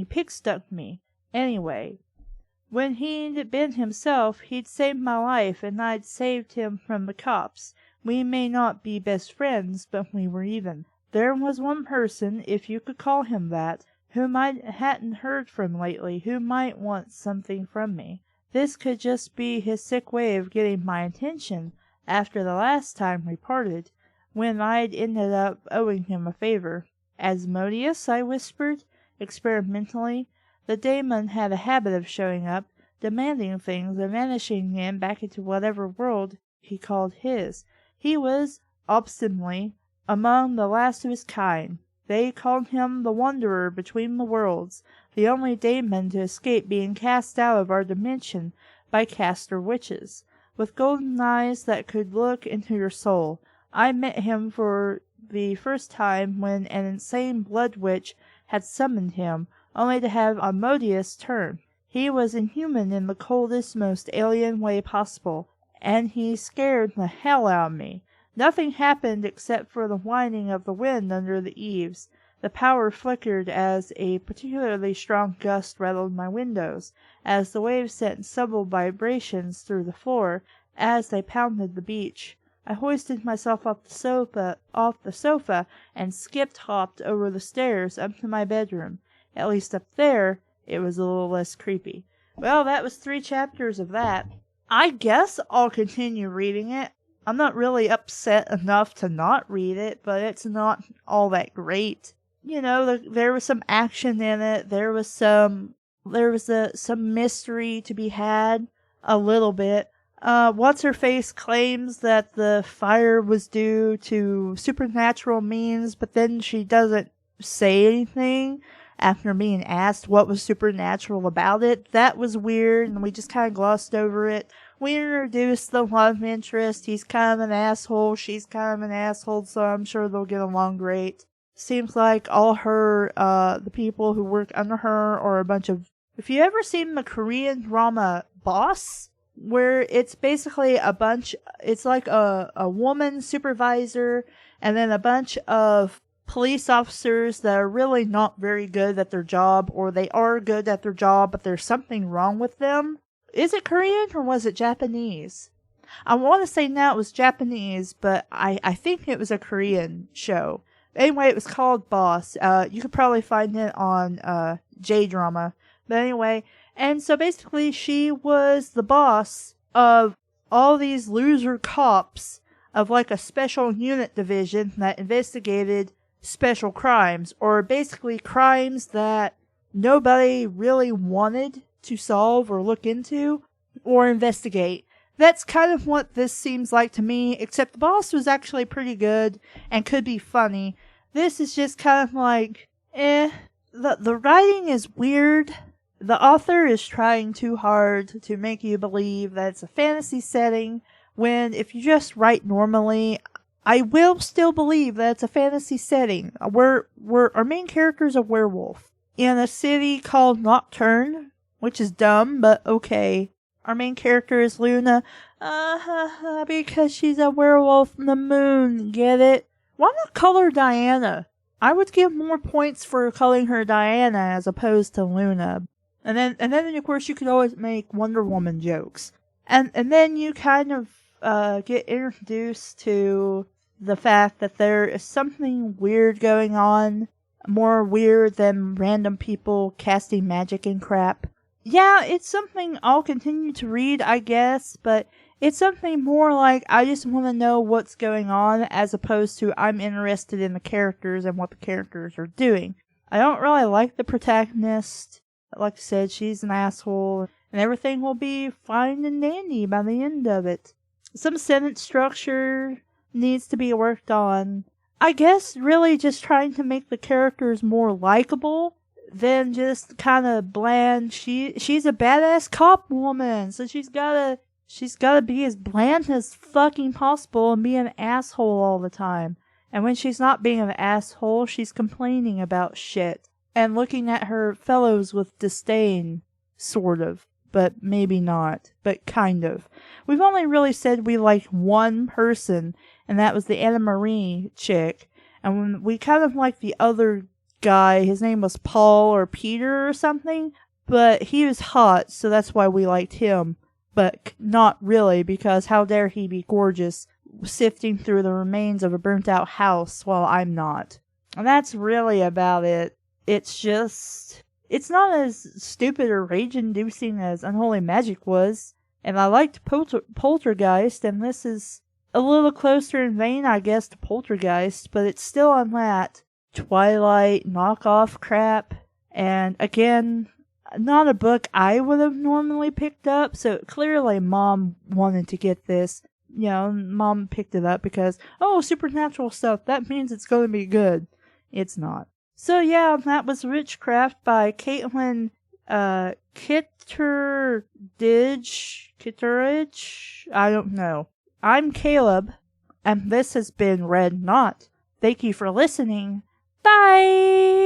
pick-stuck me. Anyway, when he'd been himself, he'd saved my life, and I'd saved him from the cops. We may not be best friends, but we were even. There was one person, if you could call him that, whom I hadn't heard from lately, who might want something from me. This could just be his sick way of getting my attention after the last time we parted, when I'd ended up owing him a favor. Asmodeus, I whispered. experimentally. The daemon had a habit of showing up, demanding things, and vanishing again back into whatever world he called his. He was, obstinately, among the last of his kind. They called him the Wanderer between the worlds, the only daemon to escape being cast out of our dimension by caster witches, with golden eyes that could look into your soul. I met him for the first time when an insane blood witch had summoned him, only to have Asmodeus turn. He was inhuman in the coldest, most alien way possible, and he scared the hell out of me. Nothing happened except for the whining of the wind under the eaves. The power flickered as a particularly strong gust rattled my windows, as the waves sent subtle vibrations through the floor as they pounded the beach. I hoisted myself off the sofa, and skip-hopped over the stairs up to my bedroom. At least up there, it was a little less creepy. Well, that was 3 chapters of that. I guess I'll continue reading it. I'm not really upset enough to not read it, but it's not all that great. You know, there was some action in it. There was some mystery to be had, a little bit. What's-her-face claims that the fire was due to supernatural means, but then she doesn't say anything after being asked what was supernatural about it. That was weird, and we just kind of glossed over it. We introduced the love interest. He's kind of an asshole. She's kind of an asshole, so I'm sure they'll get along great. Seems like all the people who work under her are a bunch of... If you ever seen the Korean drama Boss, where it's basically it's like a woman supervisor, and then a bunch of police officers that are really not very good at their job, or they are good at their job, but there's something wrong with them. Is it Korean or was it Japanese? I want to say now it was Japanese, but I think it was a Korean show. Anyway, it was called Boss. You could probably find it on J-Drama. But anyway, and so basically she was the boss of all these loser cops of like a special unit division that investigated special crimes, or basically crimes that nobody really wanted to solve or look into or investigate. That's kind of what this seems like to me, except the boss was actually pretty good and could be funny. This is just kind of like, The writing is weird. The author is trying too hard to make you believe that it's a fantasy setting, when if you just write normally, I will still believe that it's a fantasy setting. Our main character is a werewolf in a city called Nocturne, which is dumb, but okay. Our main character is Luna, because she's a werewolf in the moon, get it? Why not call her Diana? I would give more points for calling her Diana as opposed to Luna. And then of course you could always make Wonder Woman jokes. And then you kind of get introduced to the fact that there is something weird going on, more weird than random people casting magic and crap. Yeah, it's something I'll continue to read, I guess, but it's something more like I just want to know what's going on, as opposed to I'm interested in the characters and what the characters are doing. I don't really like the protagonist. Like I said, she's an asshole, and everything will be fine and dandy by the end of it. Some sentence structure needs to be worked on. I guess really just trying to make the characters more likable than just kind of bland. She's a badass cop woman, so she's gotta be as bland as fucking possible and be an asshole all the time. And when she's not being an asshole, she's complaining about shit and looking at her fellows with disdain, sort of. But maybe not, but kind of. We've only really said we liked one person, and that was the Anna Marie chick. And we kind of liked the other guy. His name was Paul or Peter or something, but he was hot, so that's why we liked him. But not really, because how dare he be gorgeous, sifting through the remains of a burnt-out house while I'm not. And that's really about it. It's not as stupid or rage-inducing as Unholy Magic was, and I liked Poltergeist, and this is a little closer in vein, I guess, to Poltergeist, but it's still on that Twilight knockoff crap, And again, not a book I would have normally picked up, so clearly Mom wanted to get this. Mom picked it up because, supernatural stuff, that means it's going to be good. It's not. So yeah, that was Witchcraft by Caitlin Kitteridge? I don't know. I'm Caleb, and this has been Red Knot. Thank you for listening. Bye!